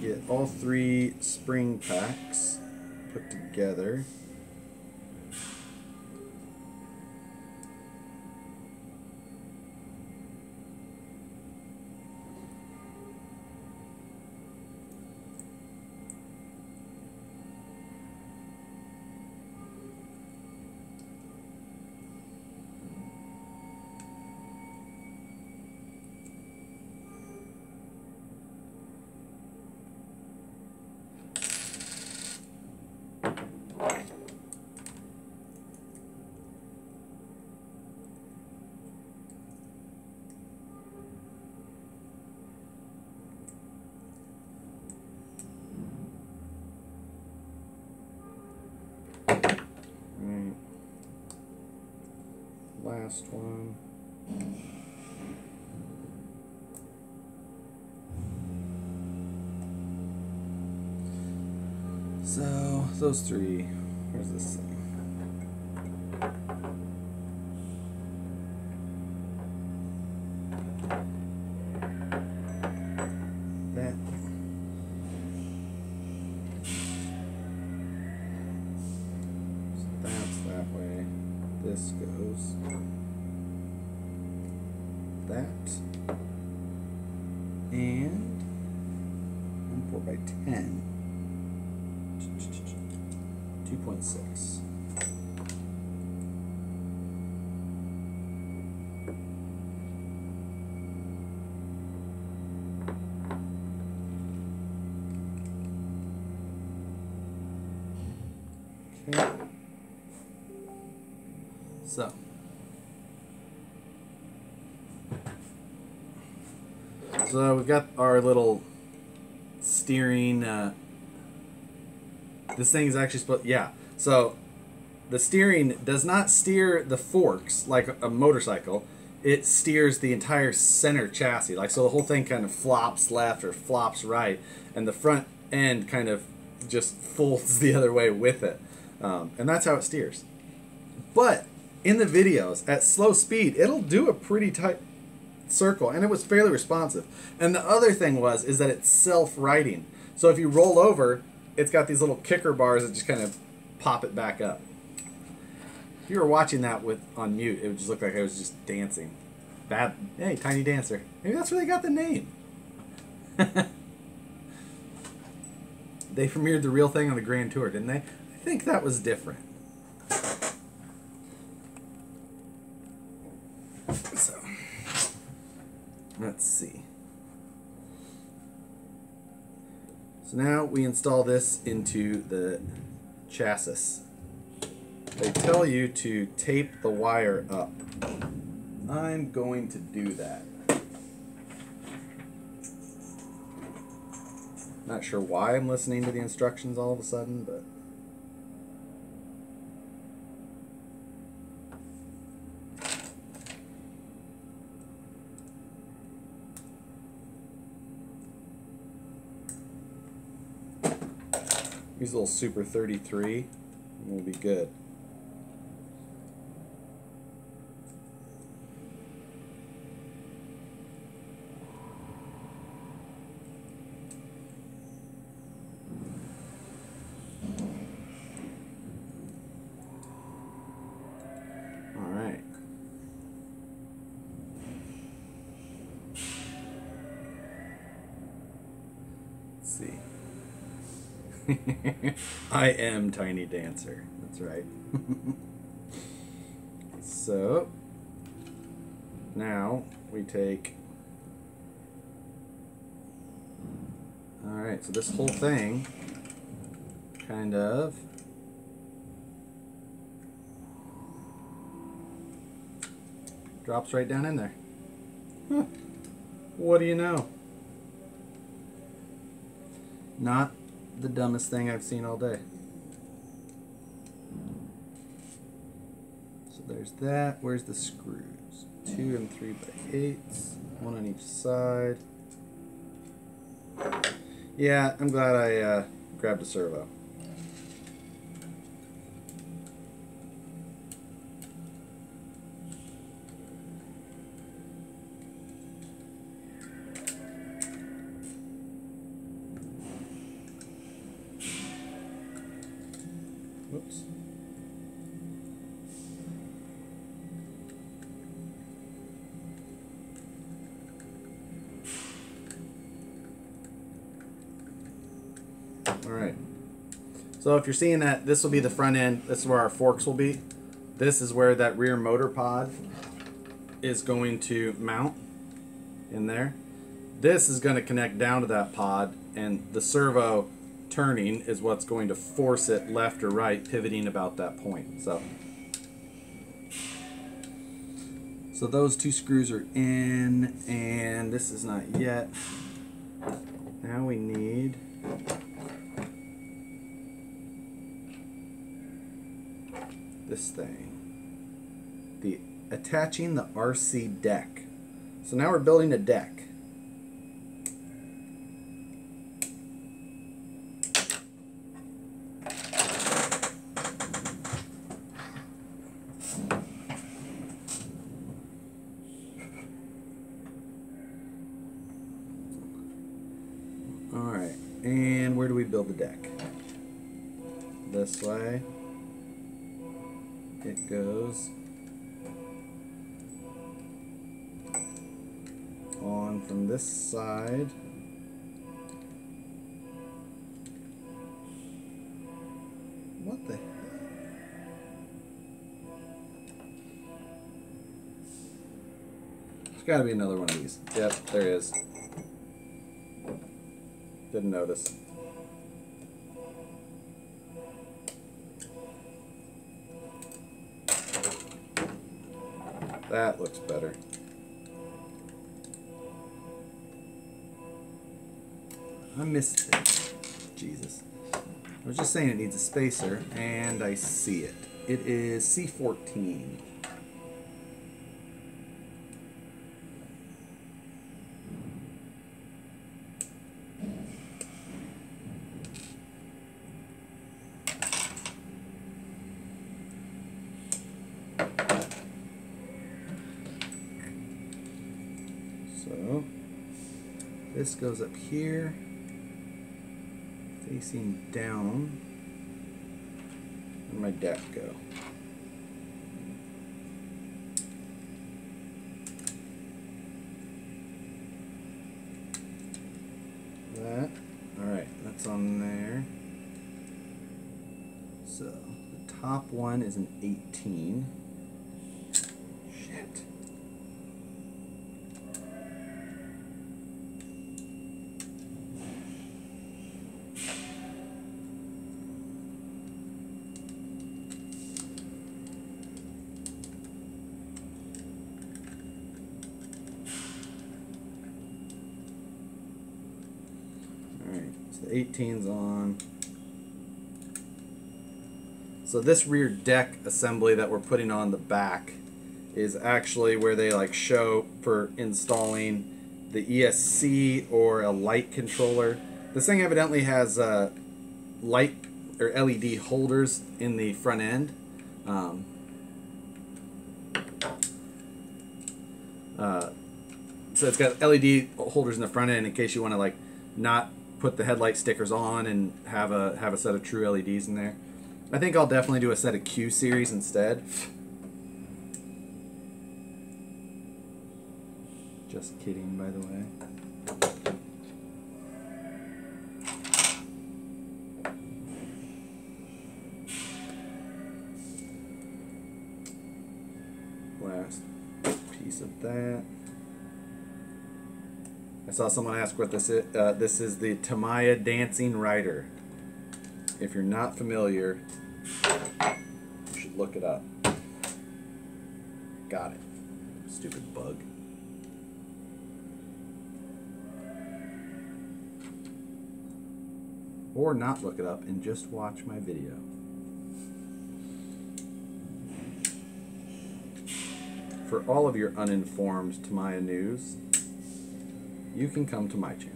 A: get all 3 spring packs put together. Last one. So those 3. Where's this thing? That. So that's that way. This goes that, and 4x10, 2.6. Okay. So we've got our little steering. This thing is actually supposed, yeah. So the steering does not steer the forks like a motorcycle. It steers the entire center chassis. Like, so the whole thing kind of flops left or flops right, and the front end kind of just folds the other way with it. And that's how it steers. But in the videos at slow speed, it'll do a pretty tight circle, and it was fairly responsive. And the other thing is that it's self-righting. So if you roll over, it's got these little kicker bars that just kind of pop it back up. If you were watching that on mute, it would just look like I was just dancing. Bad. Hey, Tiny Dancer. Maybe that's where they got the name. They premiered the real thing on the Grand Tour, didn't they? I think that was different. So, let's see. So now we install this into the chassis. They tell you to tape the wire up. I'm going to do that. Not sure why I'm listening to the instructions all of a sudden, but use a little Super 33 and we'll be good. See. I am Tiny Dancer. That's right. So now we take. Alright, so this whole thing kind of drops right down in there. Huh. What do you know? Not the dumbest thing I've seen all day. So there's that. Where's the screws? 2 and 3/8, one on each side. Yeah, I'm glad I grabbed a servo. Whoops. All right. So if you're seeing that, this will be the front end. This is where our forks will be. This is where that rear motor pod is going to mount in there. This is going to connect down to that pod, and the servo turning is what's going to force it left or right, pivoting about that point. So those 2 screws are in, and this is not yet. Now we need this thing, the attaching the RC deck. So now we're building a deck. Alright, and where do we build the deck? This way. It goes on from this side. What the heck? There's got to be another one of these. Yep, there is. Didn't notice. That looks better. I missed it. Jesus. I was just saying it needs a spacer, and I see it. It is C14. So this goes up here, facing down. Where'd my deck go? that. Alright, that's on there. So, the top one is an 18. Shit. Alright, so the 18's on. So this rear deck assembly that we're putting on the back is actually where they like show for installing the ESC or a light controller. This thing evidently has light or LED holders in the front end. So it's got LED holders in the front end in case you want to like not put the headlight stickers on and have a set of true LEDs in there. I think I'll definitely do a set of Q series instead. Just kidding, by the way. Last piece of that. I saw someone ask what this is. This is the Tamiya Dancing Rider. If you're not familiar, you should look it up. Got it. Stupid bug. Or not look it up and just watch my video. For all of your uninformed Tamiya news, you can come to my channel.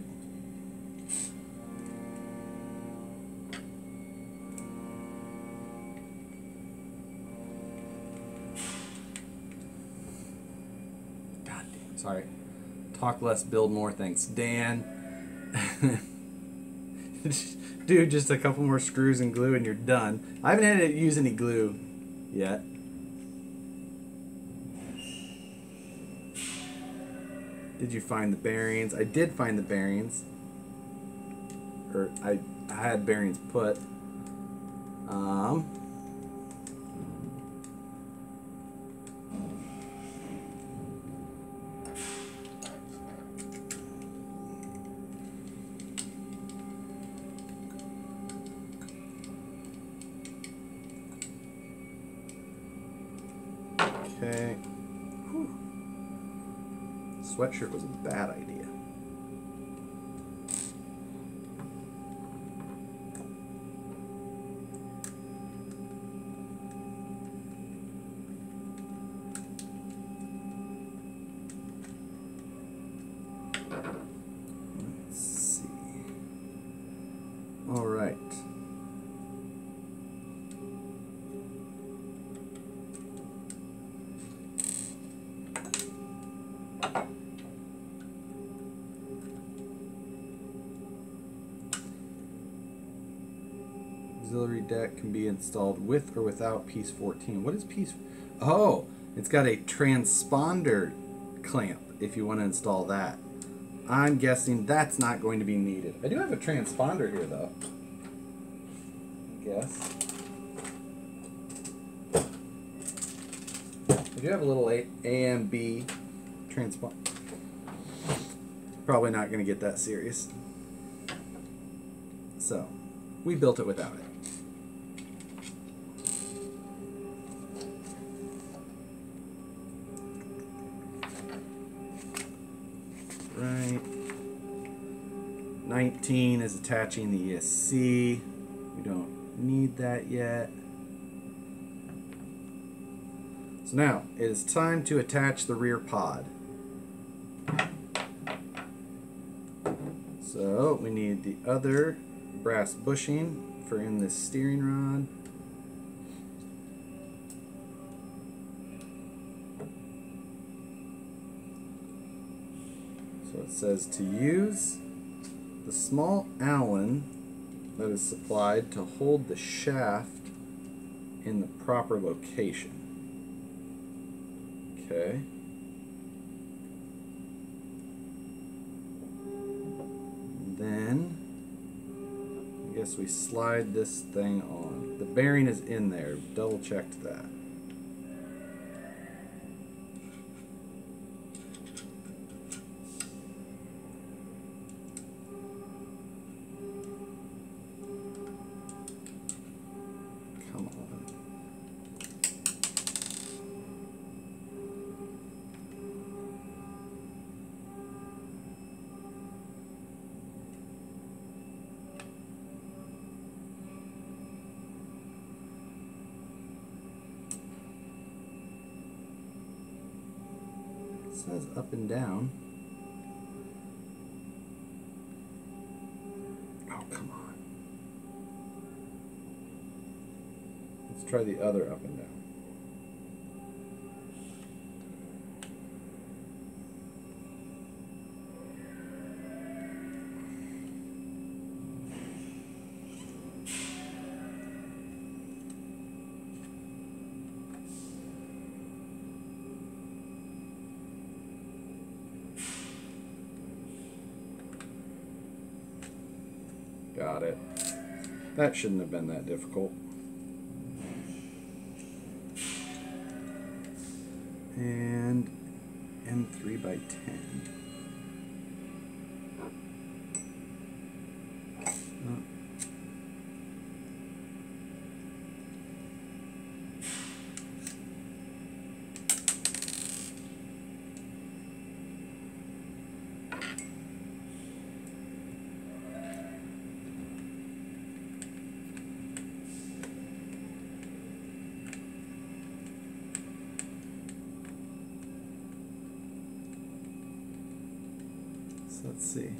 A: Sorry. Talk less, build more. Thanks, Dan. Dude, just a couple more screws and glue and you're done. I haven't had to use any glue yet. Did you find the bearings? I did find the bearings. Or I had bearings put. Okay. Whew. Sweatshirt was a bad idea. Let's see. All right. Auxiliary deck can be installed with or without piece 14. What is piece? Oh, it's got a transponder clamp if you want to install that. I'm guessing that's not going to be needed. I do have a transponder here though. I guess. I do have a little A and B transponder. Probably not going to get that serious. So, we built it without it. Right. 19 is attaching the ESC. We don't need that yet. So now, it is time to attach the rear pod. So, we need the other brass bushing for in this steering rod. So it says to use the small Allen that is supplied to hold the shaft in the proper location. Okay. Then guess we slide this thing on. The bearing is in there. Double checked that. Come on. It says up and down. Oh, come on. Let's try the other up and down. Got it. That shouldn't have been that difficult. And M3x10. Let's see.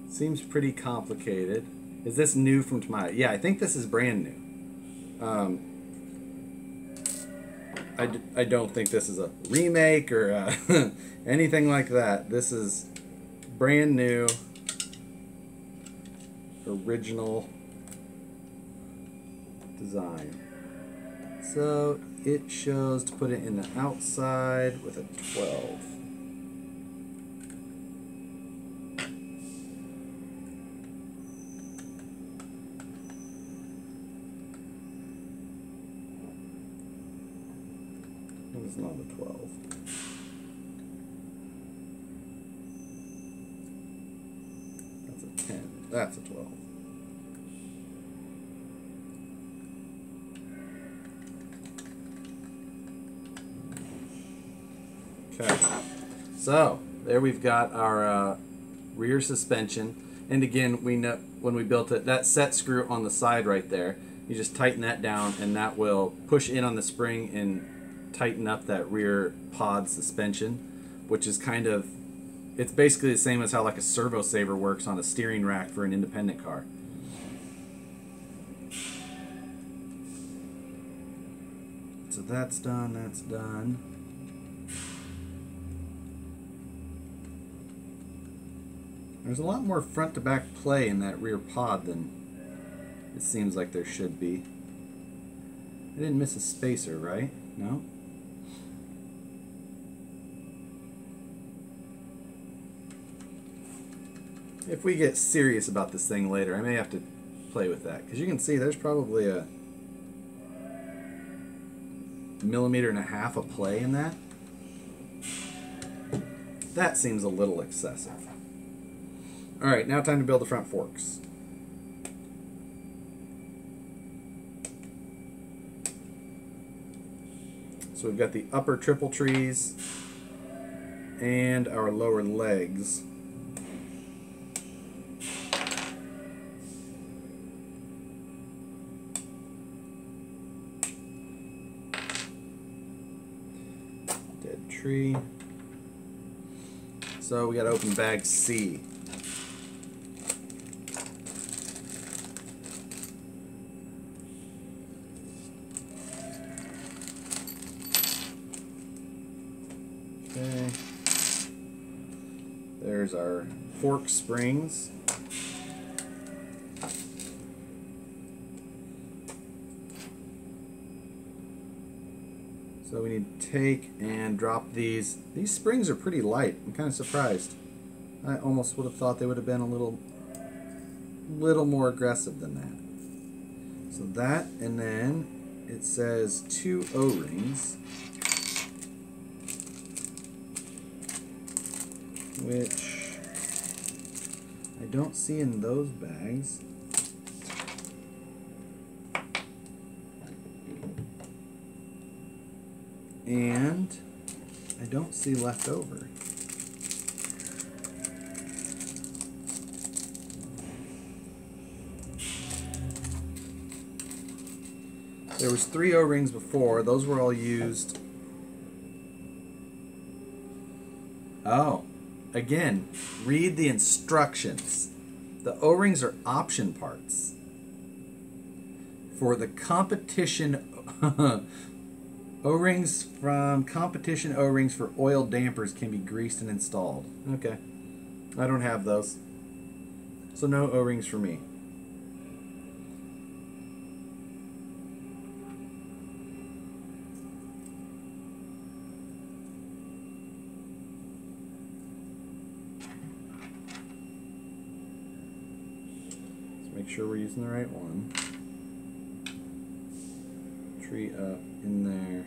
A: Seems pretty complicated. Is this new from Tamiya? Yeah, I think this is brand new. I don't think this is a remake or anything like that. This is brand new, original design. So it shows to put it in the outside with a 12. It's not a 12. That's a 10. That's a 12. Okay. So, there we've got our rear suspension. And again, we know when we built it, that set screw on the side right there, you just tighten that down and that will push in on the spring and tighten up that rear pod suspension, which is kind of, it's basically the same as how like a servo saver works on a steering rack for an independent car. So that's done, that's done. There's a lot more front to back play in that rear pod than it seems like there should be. I didn't miss a spacer, right? No? If we get serious about this thing later, I may have to play with that. Because you can see there's probably a 1.5 millimeters of play in that. That seems a little excessive. Alright, now time to build the front forks. So we've got the upper triple trees and our lower legs. Dead tree. So we got to open bag C. Okay. There's our fork springs. So we need to take and drop these. These springs are pretty light. I'm kind of surprised. I almost would have thought they would have been a little little more aggressive than that. So that, and then it says 2 O-rings, which I don't see in those bags. And I don't see left over. There was 3 O-rings before. Those were all used. Oh, again, read the instructions. The O-rings are option parts. For the competition, O-rings from competition O-rings for oil dampers can be greased and installed. Okay, I don't have those. So no O-rings for me. Make sure we're using the right one. Tree up in there.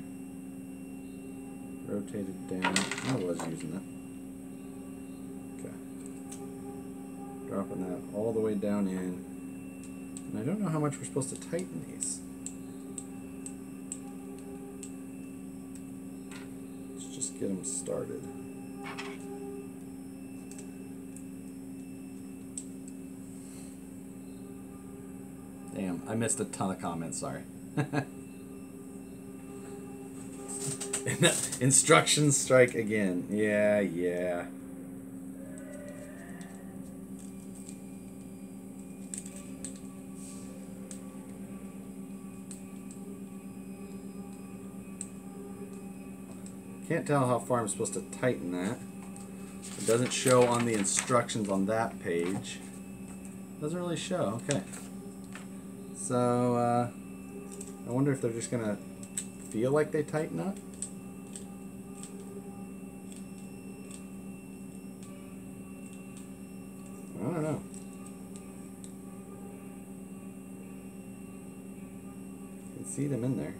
A: Rotate it down. I was using that. Okay. Dropping that all the way down in. And I don't know how much we're supposed to tighten these. Let's just get them started. Damn, I missed a ton of comments, sorry. Instructions strike again. Yeah. Can't tell how far I'm supposed to tighten that. It doesn't show on the instructions on that page. Doesn't really show, okay. So, I wonder if they're just gonna feel like they tighten up. I don't know. You can see them in there.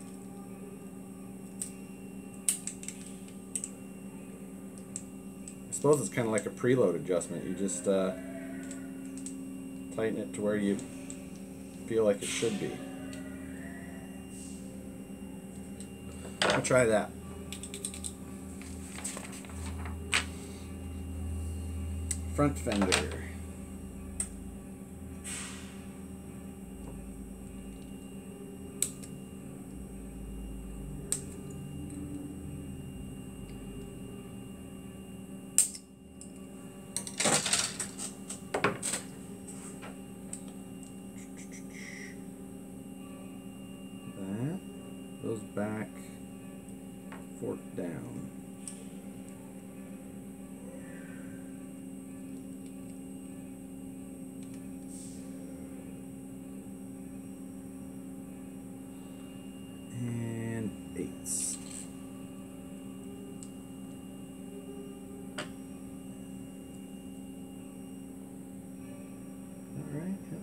A: I suppose it's kind of like a preload adjustment. You just tighten it to where you feel like it should be. I'll try that. Front fender. Goes back, fork down. And 8s. All right. Yeah.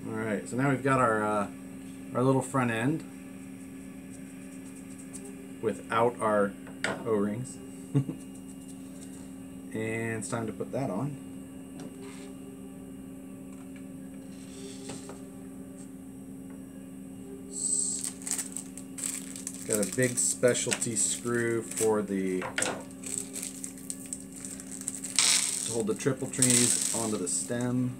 A: Alright, so now we've got our little front end without our O-rings. And it's time to put that on. Got a big specialty screw for the to hold the triple trees onto the stem.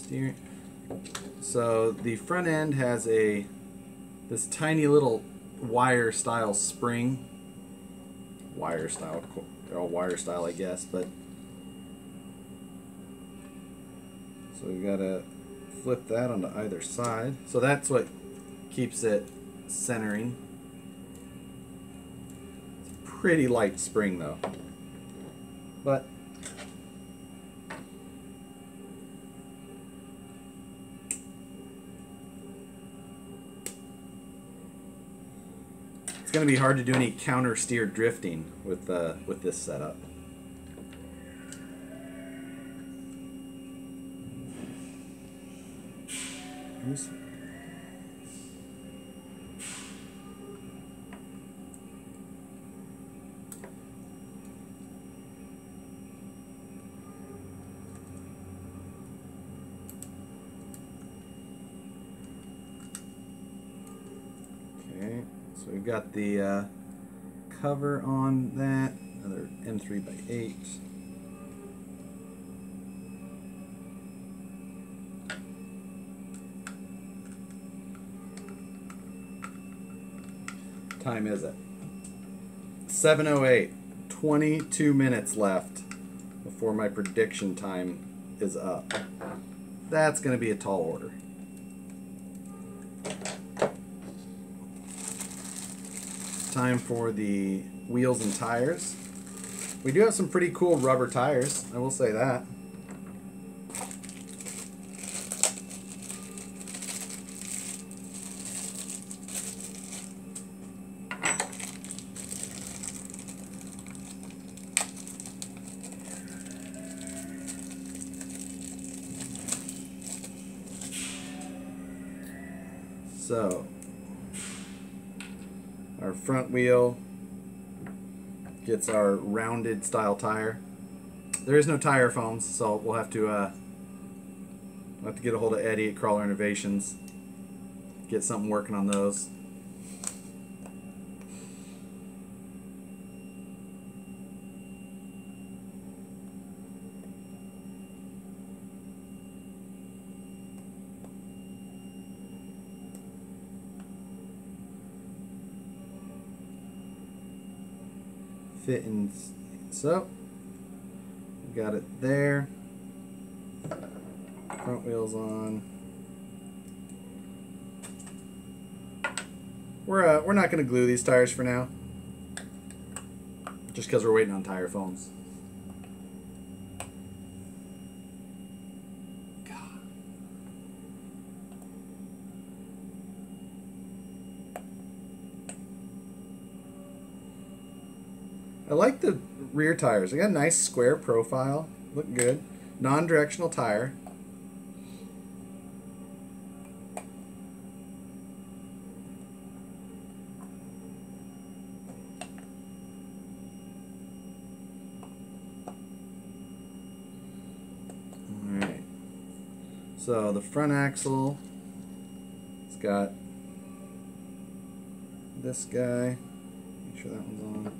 A: steering. So the front end has this tiny little wire style spring. Wire style, they're all wire style, I guess, but so we've got to flip that onto either side. So that's what keeps it centering. It's a pretty light spring though, but it's going to be hard to do any counter steer drifting with this setup. Oops. Okay, so we've got the cover on that, another M3x8. Time is it? 7:08. 22 minutes left before my prediction time is up. That's going to be a tall order. Time for the wheels and tires. We do have some pretty cool rubber tires, I will say that. So, our front wheel gets our rounded style tire. There is no tire foams, so we'll have to get a hold of Eddie at Crawler Innovations, get something working on those. Fitting, so we got it there. Front wheels on. We're not going to glue these tires for now, just because we're waiting on tire foams. I like the rear tires. They got a nice square profile. Look good. Non-directional tire. Alright. So the front axle, it's got this guy. Make sure that one's on.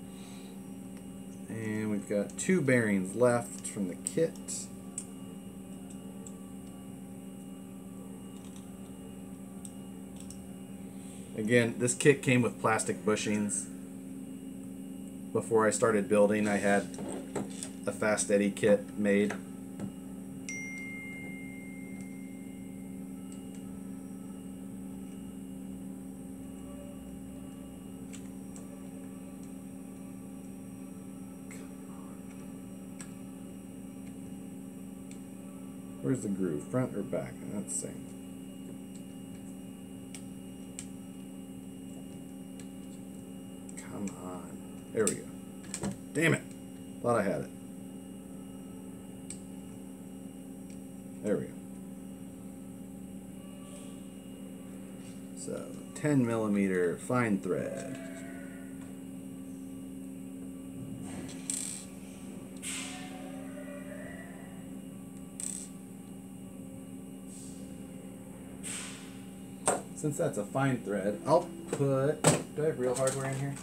A: And we've got 2 bearings left from the kit. Again, this kit came with plastic bushings. Before I started building, I had a Fast Eddie kit made. Where's the groove? Front or back? That's the same. Come on. There we go. Damn it. Thought I had it. There we go. So, 10mm fine thread. Since that's a fine thread, I'll put... Do I have real hardware in here?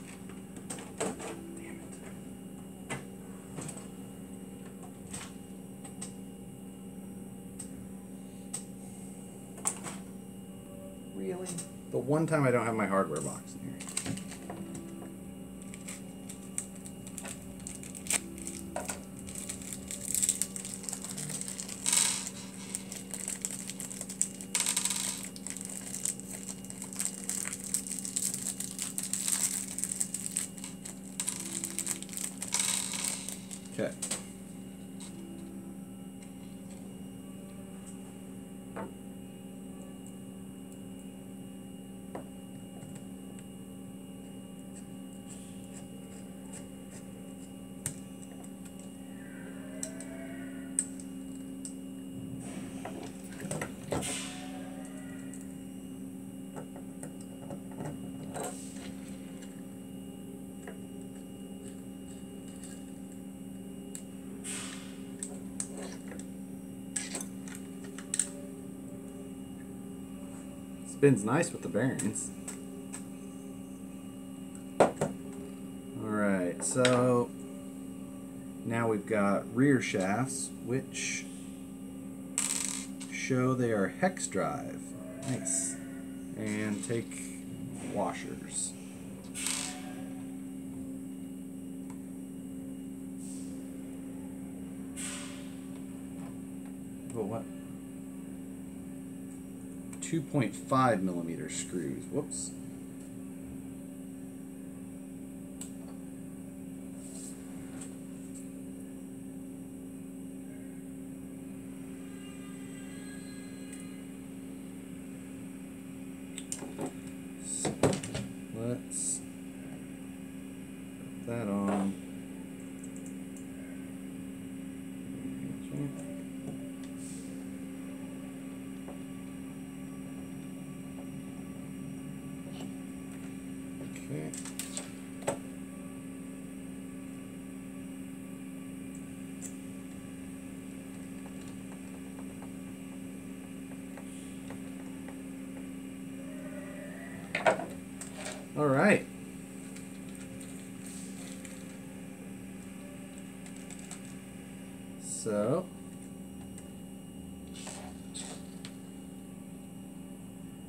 A: Damn it. The one time I don't have my hardware box in here. Okay. Spins nice with the bearings. Alright, so now we've got rear shafts, which show they are hex drive. Nice. And take washers. Oh, what? 2.5 millimeter screws. Whoops. So let's put that on. Okay. All right. So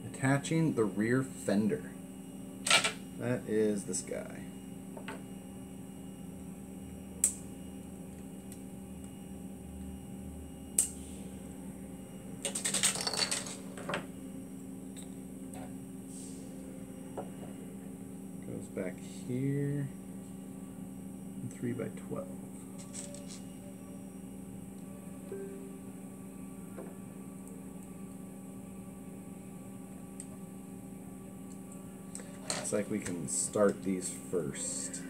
A: attaching the rear fender. That is this guy. Goes back here. 3x12. Looks like we can start these first.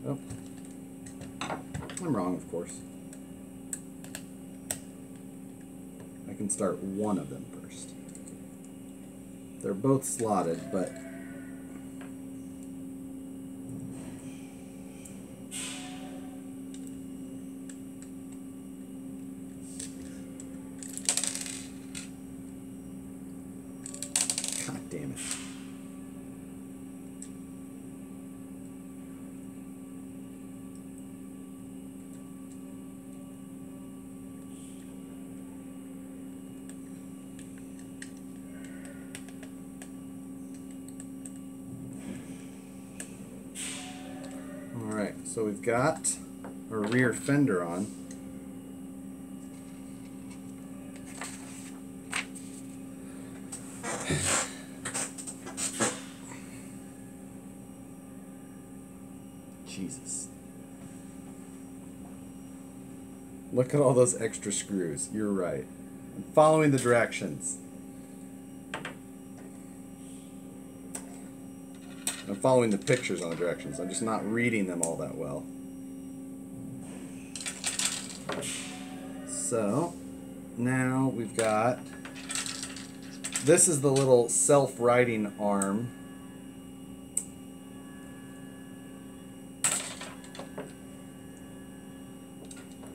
A: Oh, I'm wrong, of course. I can start one of them first. They're both slotted, but God damn it. Alright, so we've got our rear fender on. Jesus. Look at all those extra screws. You're right. I'm following the directions. I'm following the pictures on the directions. I'm just not reading them all that well. So, now we've got... This is the little self-righting arm.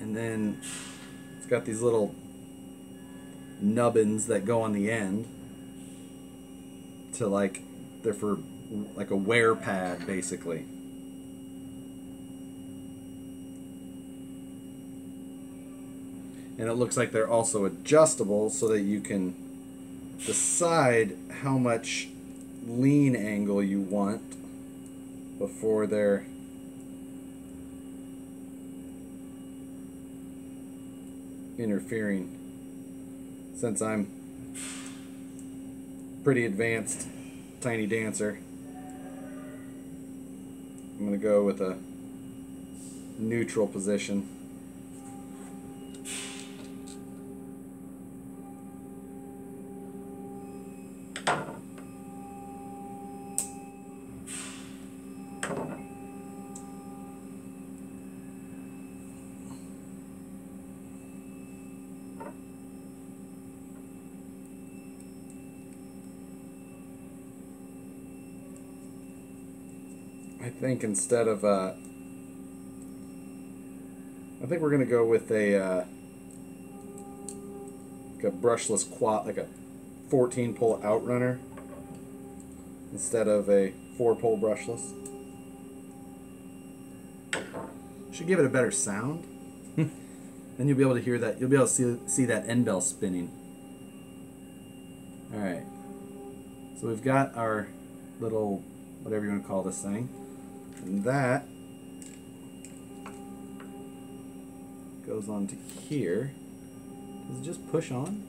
A: And then got these little nubbins that go on the end to like, they're for like a wear pad basically. And it looks like they're also adjustable so that you can decide how much lean angle you want before they're interfering. Since I'm pretty advanced tiny dancer, I'm going to go with a neutral position. I think instead of I think we're gonna go with a like a brushless quad, like a 14-pole outrunner instead of a 4-pole brushless. Should give it a better sound. Then you'll be able to hear that. You'll be able to see that end bell spinning. All right. So we've got our little, whatever you want to call this thing. And that goes on to here. Does it just push on?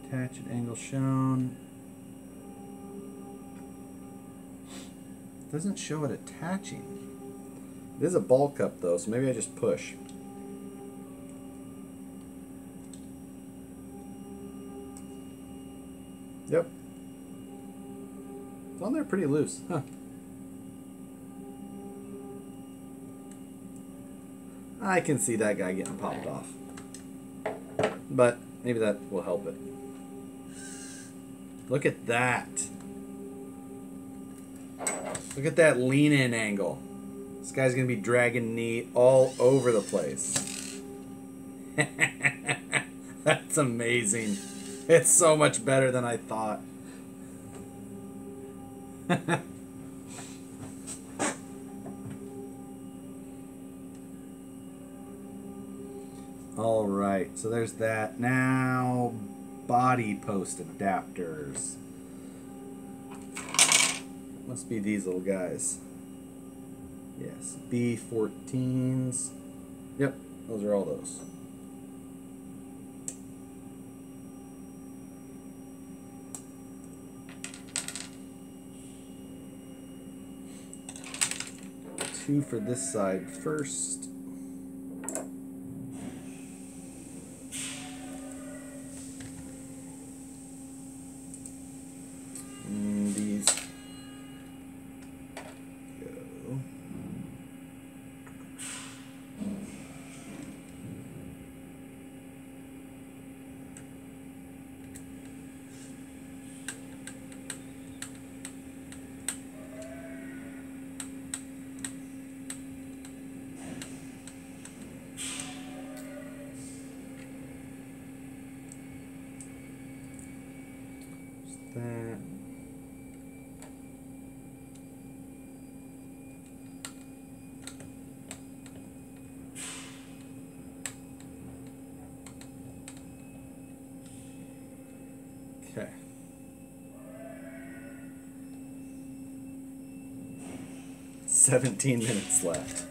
A: Attach at angle shown. Doesn't show it attaching. It is a ball cup though, so maybe I just push. Yep. It's on there pretty loose, huh? I can see that guy getting popped off. But maybe that will help it. Look at that. Look at that lean-in angle. This guy's going to be dragging knee all over the place. That's amazing. It's so much better than I thought. All right, so there's that. Now, body post adapters. Must be these little guys. Yes, B14s. Yep, those are all those. Two for this side first. And these go. That. Okay. 17 minutes left.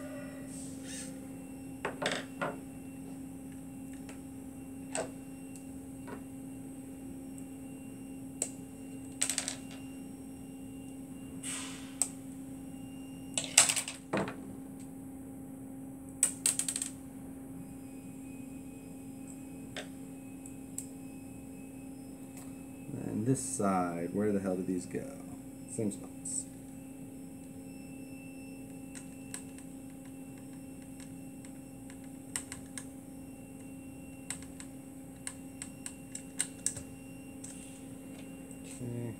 A: And this side, where the hell did these go? Same spots. Okay.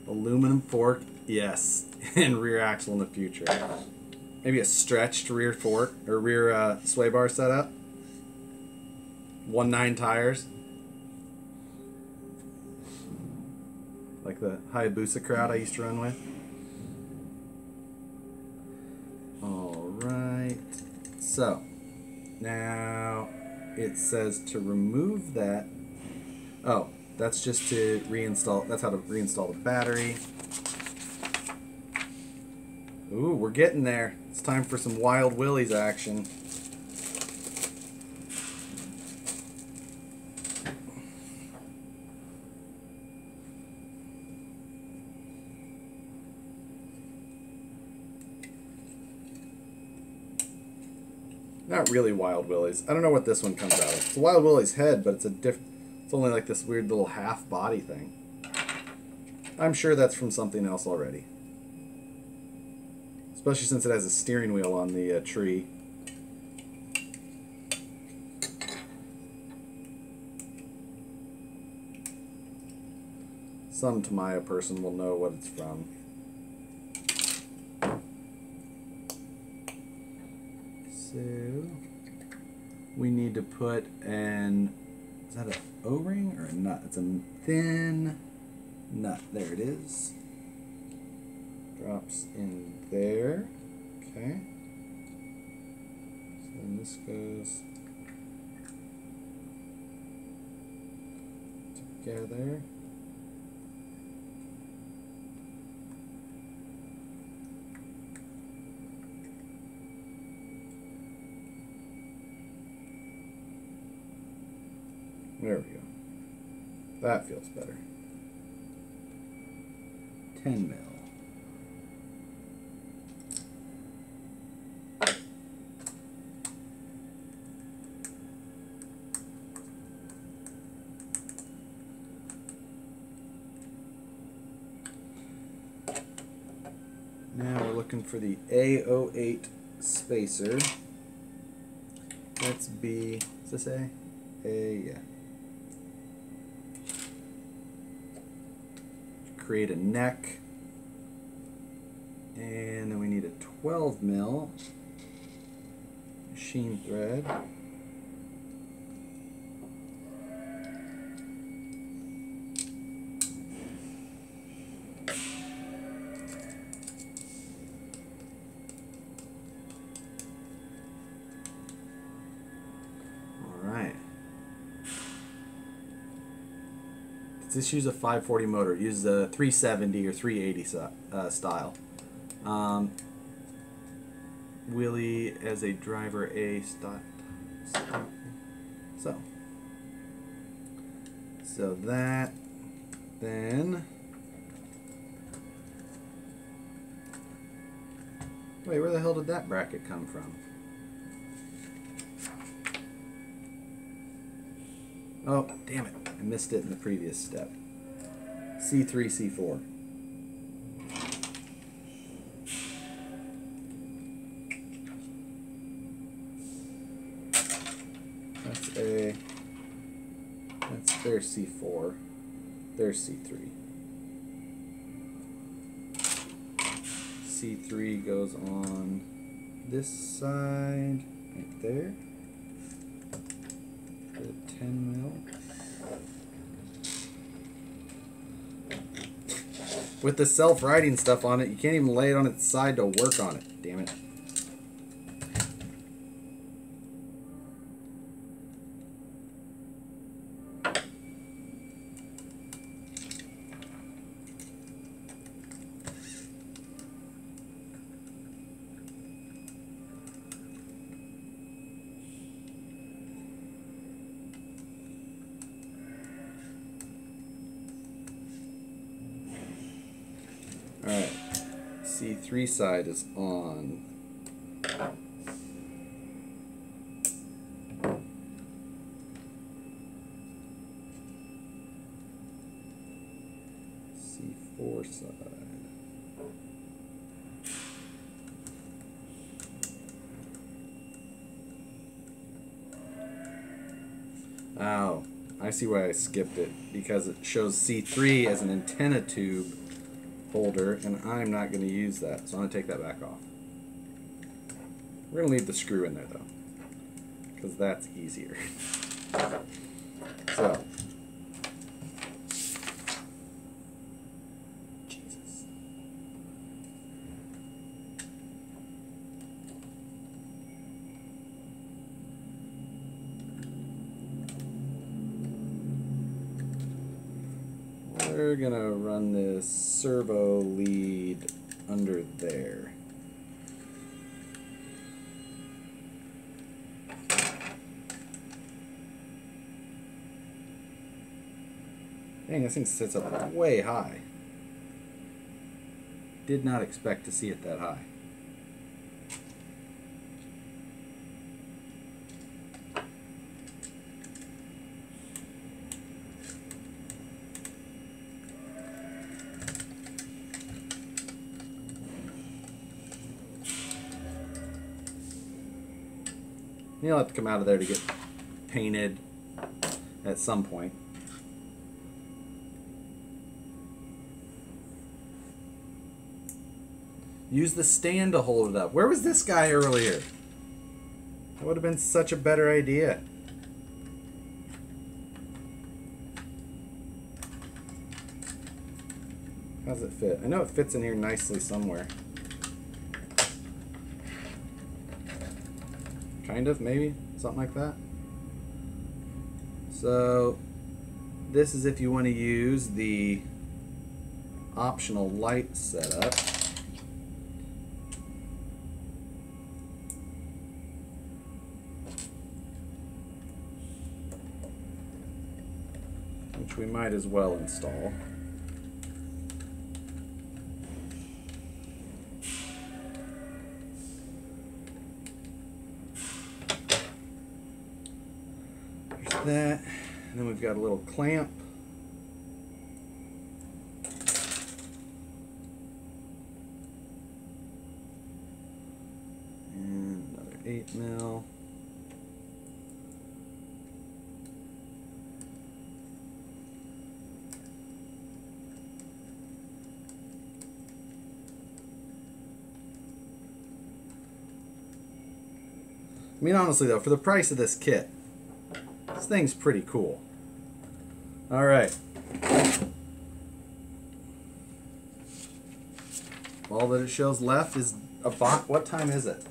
A: Aluminum fork, yes. And rear axle in the future. Maybe a stretched rear fork or rear sway bar setup. 1.9 tires. Like the Hayabusa crowd I used to run with. Alright. So, now it says to remove that. Oh, that's just to reinstall. That's how to reinstall the battery. Ooh, we're getting there. It's time for some Wild Willys action. Not really Wild Willys. I don't know what this one comes out of. It's a Wild Willys head, but it's a it's only like this weird little half body thing. I'm sure that's from something else already. Especially since it has a steering wheel on the tree. Some Tamiya person will know what it's from. So we need to put an, is that an O-ring or a nut? It's a thin nut. There it is. Drops in there. Okay. So then this goes together. There we go. That feels better. 10 mil. Now we're looking for the A08 spacer. Let's be, is this A? A, yeah. Create a neck. And then we need a 12 mil machine thread. This uses a 540 motor. It uses a 370 or 380 style. Willie as a driver A style. So that, then, wait, where the hell did that bracket come from? Oh, damn it. I missed it in the previous step. C3, C4. There's C4. There's C3. C3 goes on this side, right there. Put a 10 mil. With the self-riding stuff on it, you can't even lay it on its side to work on it. Damn it. Alright, C3 side is on. C4 side. Oh, I see why I skipped it, because it shows C3 as an antenna tube holder, and I'm not going to use that, so I'm going to take that back off. We're going to leave the screw in there, though, because that's easier. So, Jesus. We're going to run this servo lead under there. Dang, this thing sits up way high. Did not expect to see it that high. You'll have to come out of there to get painted at some point. Use the stand to hold it up. Where was this guy earlier? That would have been such a better idea. How does it fit? I know it fits in here nicely somewhere. Kind of, maybe? Something like that. So, this is if you want to use the optional light setup. Which we might as well install. There's that. And then we've got a little clamp. And another 8mm. I mean, honestly though, for the price of this kit, this thing's pretty cool. Alright. All that it shows left is a box. What time is it?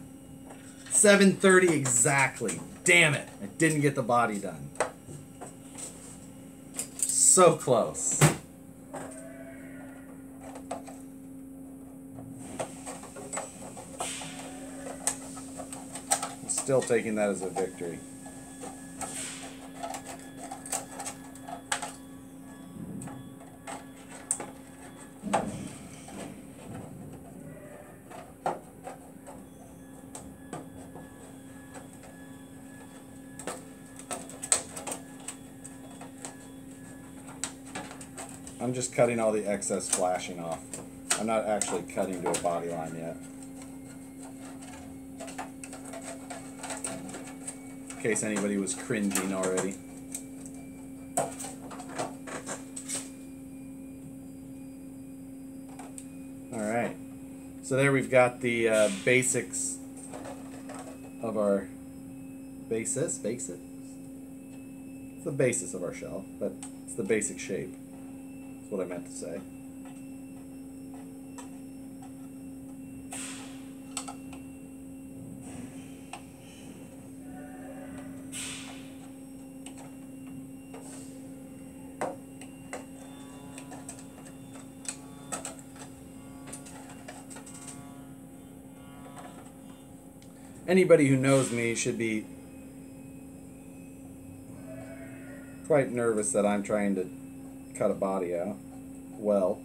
A: 7:30 exactly. Damn it. I didn't get the body done. So close. Still taking that as a victory. I'm just cutting all the excess flashing off. I'm not actually cutting to a body line yet. In case anybody was cringing already. Alright, so there we've got the basics of our basis? It's the basis of our shell, but it's the basic shape. That's what I meant to say. Anybody who knows me should be quite nervous that I'm trying to cut a body out. Well,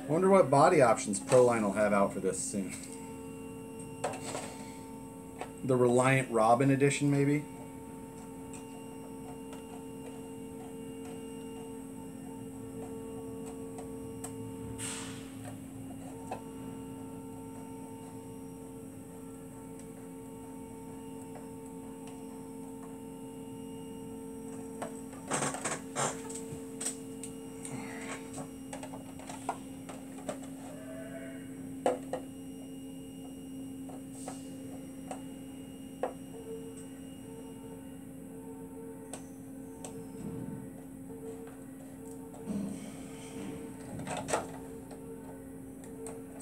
A: I wonder what body options Proline will have out for this soon. The Reliant Robin edition, maybe?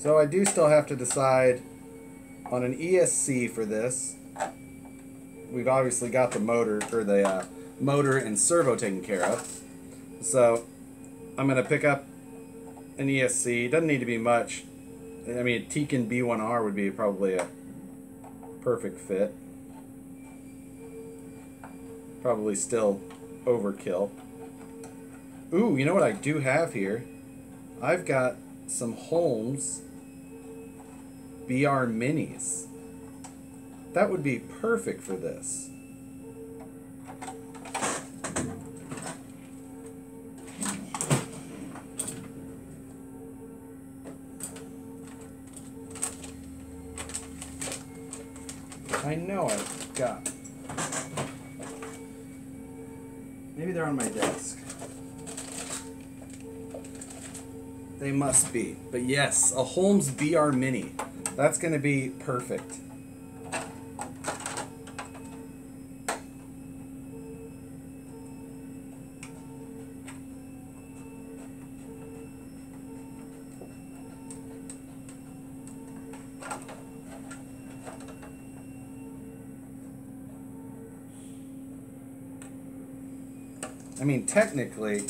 A: So I do still have to decide on an ESC for this. We've obviously got the motor, or the motor and servo taken care of. So I'm going to pick up an ESC. Doesn't need to be much. I mean, a Tekin B1R would be probably a perfect fit. Probably still overkill. Ooh, you know what I do have here? I've got some Holmes BR Minis. That would be perfect for this. I know I've got. Maybe they're on my desk. They must be. But yes, a Holmes BR Mini. That's going to be perfect. I mean, technically,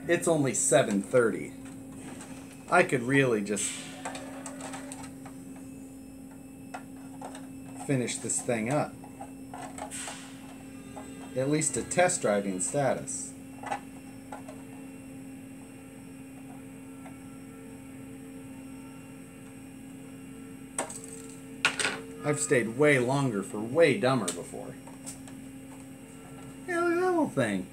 A: it's only 7:30. I could really just finish this thing up. At least to test driving status. I've stayed way longer for way dumber before. Yeah, look at that little thing.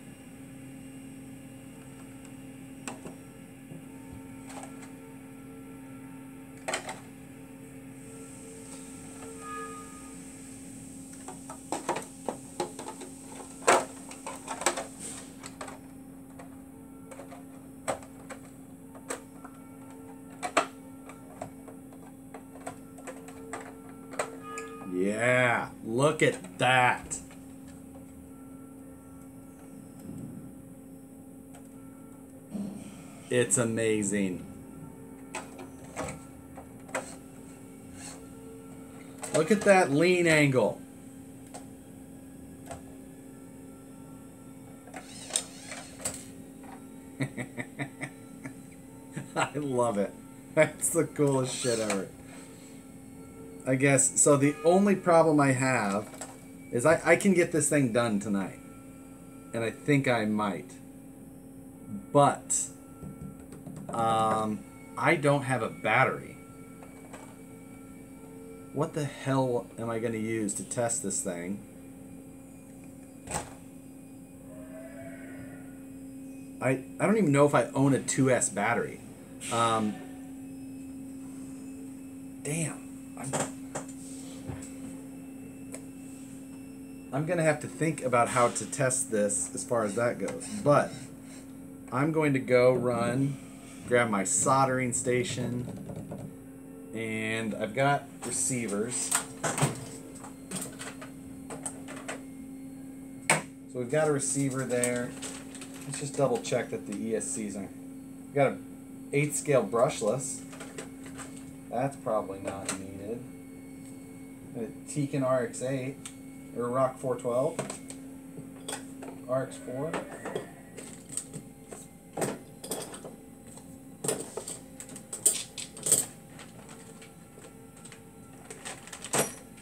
A: Yeah, look at that. It's amazing. Look at that lean angle. I love it. That's the coolest shit ever. I guess, so the only problem I have is I can get this thing done tonight. And I think I might. But, I don't have a battery. What the hell am I going to use to test this thing? I don't even know if I own a 2S battery. Damn. I'm going to have to think about how to test this as far as that goes. But I'm going to go grab my soldering station, and I've got receivers. So we've got a receiver there. Let's just double check that the ESCs are. We've got an 8 scale brushless. That's probably not needed. A Tekin RX8 or Rock 412. RX4.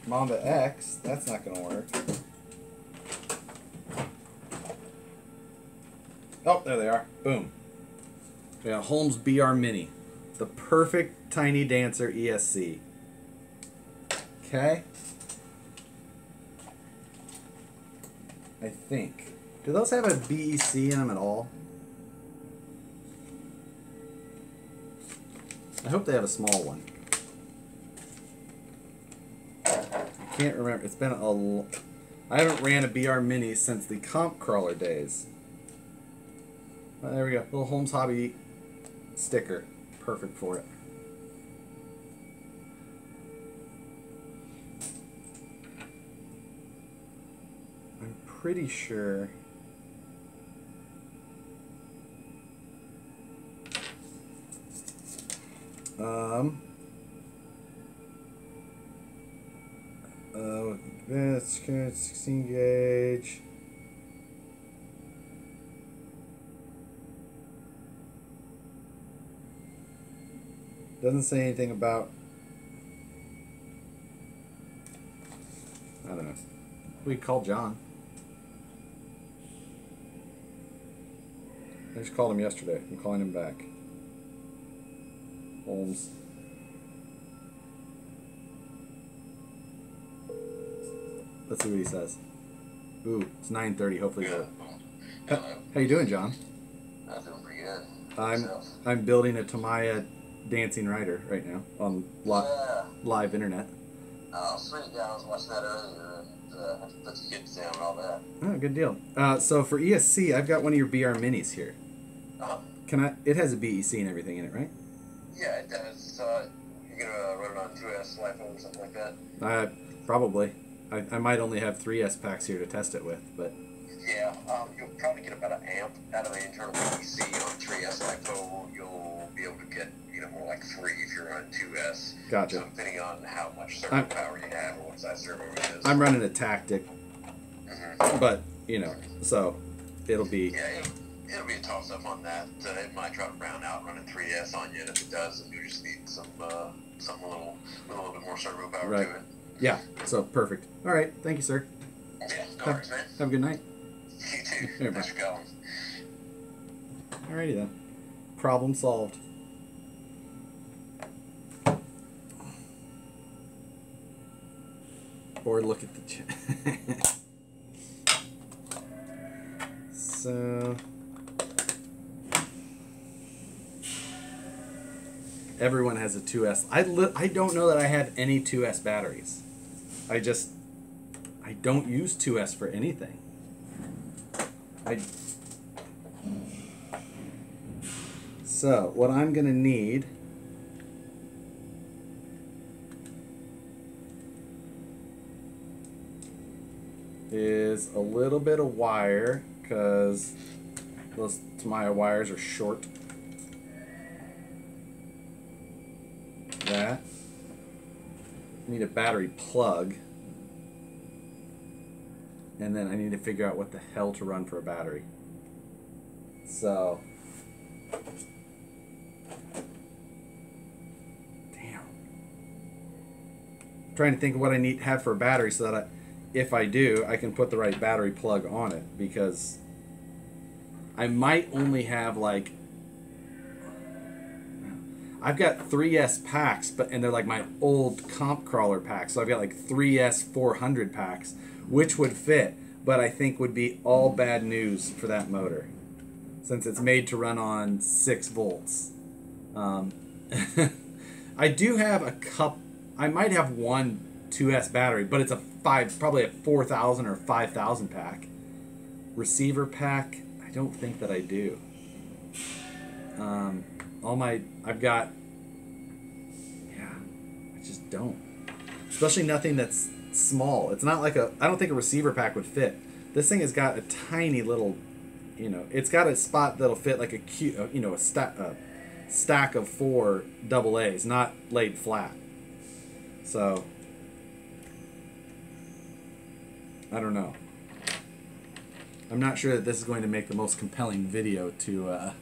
A: Mamba X, that's not going to work. Oh, there they are. Boom. We got Holmes BR Mini. The perfect tiny dancer ESC. Okay. I think. Do those have a BEC in them at all? I hope they have a small one. I can't remember. It's been I haven't ran a BR Mini since the comp crawler days. Oh, there we go. Little Holmes Hobby sticker. Perfect for it. I'm pretty sure. That's 16 gauge. Doesn't say anything about. I don't know. We called John. I just called him yesterday. I'm calling him back. Holmes. Let's see what he says. Ooh, it's 9:30. Hopefully, how you doing, John?
B: I'm doing pretty good.
A: I'm building a Tamiya dancing rider right now on live internet.
B: Oh, sweet. Yeah, I was watching that earlier, and I put the kids down and all that.
A: Oh, good deal. So for ESC, I've got one of your BR minis here. It has a BEC and everything in it, right?
B: Yeah, it does. You're gonna run it on 2S LiPo or something like that?
A: Probably. I might only have 3S packs here to test it with, but.
B: Yeah, you'll probably get about an amp out of the internal BEC on 3S LiPo. You'll be able to get, more like 3 if you're running 2S.
A: Gotcha.
B: So depending on how much servo power you have or what size servo it is.
A: I'm running a Tactic, but, so it'll be.
B: Yeah, it'll be a toss-up on that. It might try to round out running 3S on you, and if it does, then you just need something a little bit more servo power to it.
A: Yeah, so perfect. All right, thank you, sir.
B: Yeah, no worries, man.
A: Have a good night.
B: You too. Thanks for calling.
A: Alrighty then. Problem solved. Or look at the chat. So everyone has a 2S. I don't know that I have any 2S batteries. I don't use 2S for anything. So what I'm gonna need is a little bit of wire, because those Tamiya wires are short. That. I need a battery plug. And then I need to figure out what the hell to run for a battery. So. Damn. I'm trying to think of what I need to have for a battery so that if I do, I can put the right battery plug on it, because I might only have like, I've got 3S packs, and they're like my old comp crawler packs. So I've got like 3S 400 packs, which would fit, but I think would be all bad news for that motor, since it's made to run on 6 volts. I do have I might have one 2S battery, but it's probably a 4,000 or 5,000 pack. Receiver pack, I don't think that I do. I've got, I just don't. Especially nothing that's small. It's not like I don't think a receiver pack would fit. This thing has got a tiny little, it's got a spot that'll fit like a stack of 4 AA's, not laid flat. So, I don't know. I'm not sure that this is going to make the most compelling video to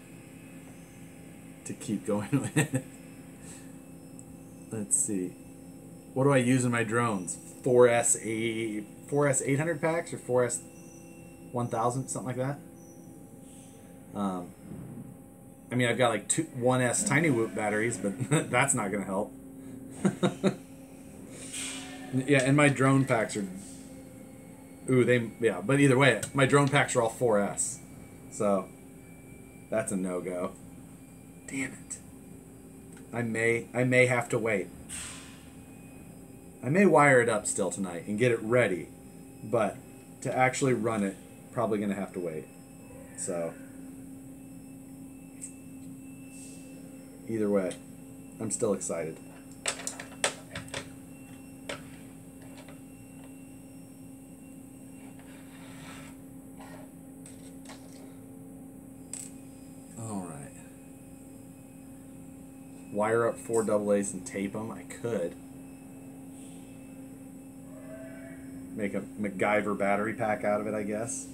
A: keep going with. Let's see. What do I use in my drones? 4S 800 packs or 4S 1000, something like that. I mean, I've got like 1S tiny whoop batteries, but that's not going to help. Yeah, and my drone packs are. But either way, my drone packs are all 4S, so that's a no-go. Damn it. I may have to wait. I may wire it up still tonight and get it ready, but to actually run it, probably gonna have to wait. So either way, I'm still excited. Wire up 4 AA's and tape them. I could. make a MacGyver battery pack out of it, I guess.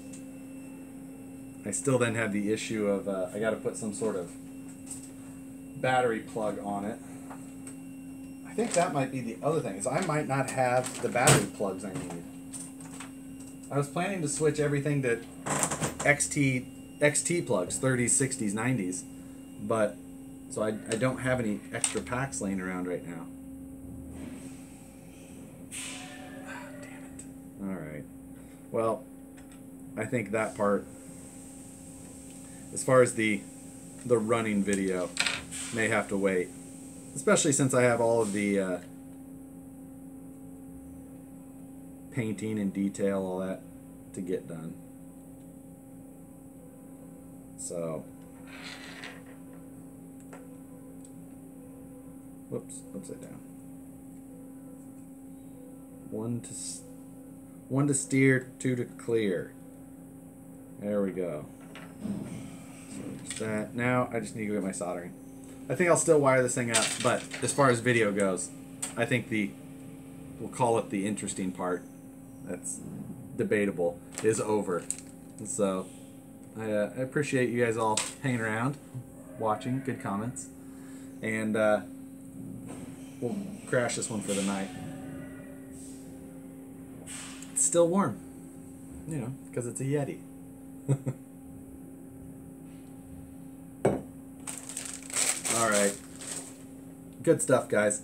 A: I still then have the issue of I got to put some sort of battery plug on it. I think that might be the other thing, is I might not have the battery plugs I need. I was planning to switch everything to XT plugs, 30s, 60s, 90s, but so I don't have any extra packs laying around right now. Damn it. All right. Well, I think that part, as far as the running video, may have to wait, especially since I have all of the painting and detail, all that to get done. So, whoops, upside down. One to steer, two to clear. There we go. So there's that. Now I just need to go get my soldering. I think I'll still wire this thing up, but as far as video goes, I think we'll call it the interesting part, that's debatable, is over. And so I appreciate you guys all hanging around, watching, good comments, and we'll crash this one for the night. It's still warm, you know, because it's a Yeti. All right, good stuff, guys.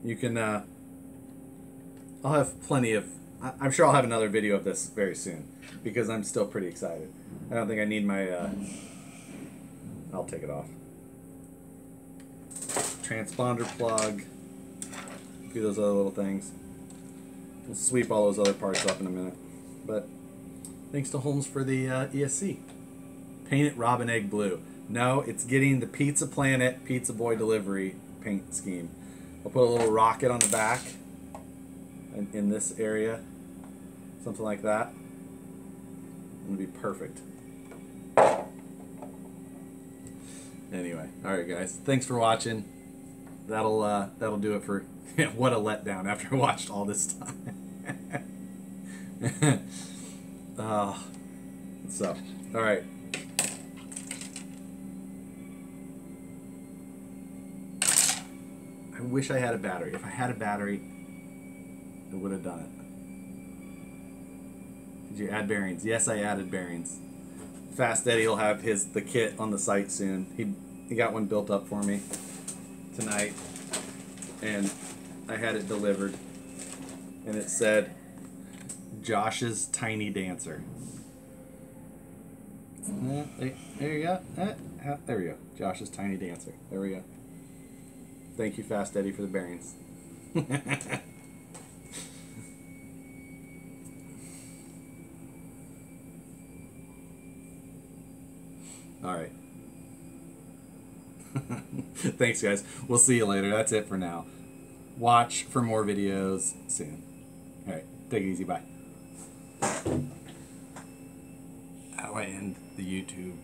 A: You can I'll have plenty of, I'm sure I'll have another video of this very soon, because I'm still pretty excited. I don't think I need my I'll take it off. Transponder plug, a few of those other little things. We'll sweep all those other parts up in a minute. But thanks to Holmes for the ESC. Paint it Robin Egg Blue. No, it's getting the Pizza Planet Pizza Boy delivery paint scheme. I'll put a little rocket on the back in this area, something like that. It'll be perfect. Anyway, all right, guys. Thanks for watching. That'll do it for what a letdown after I watched all this time. So, all right. I wish I had a battery. If I had a battery, I would have done it. Did you add bearings? Yes, I added bearings. Fast Eddie will have the kit on the site soon. He got one built up for me tonight, and I had it delivered, and it said Josh's Tiny Dancer. There you go. There we go. Josh's Tiny Dancer. There we go. Thank you, Fast Eddie, for the bearings. All right. Thanks, guys. We'll see you later. That's it for now. Watch for more videos soon. All right. Take it easy. Bye. How do I end the YouTube?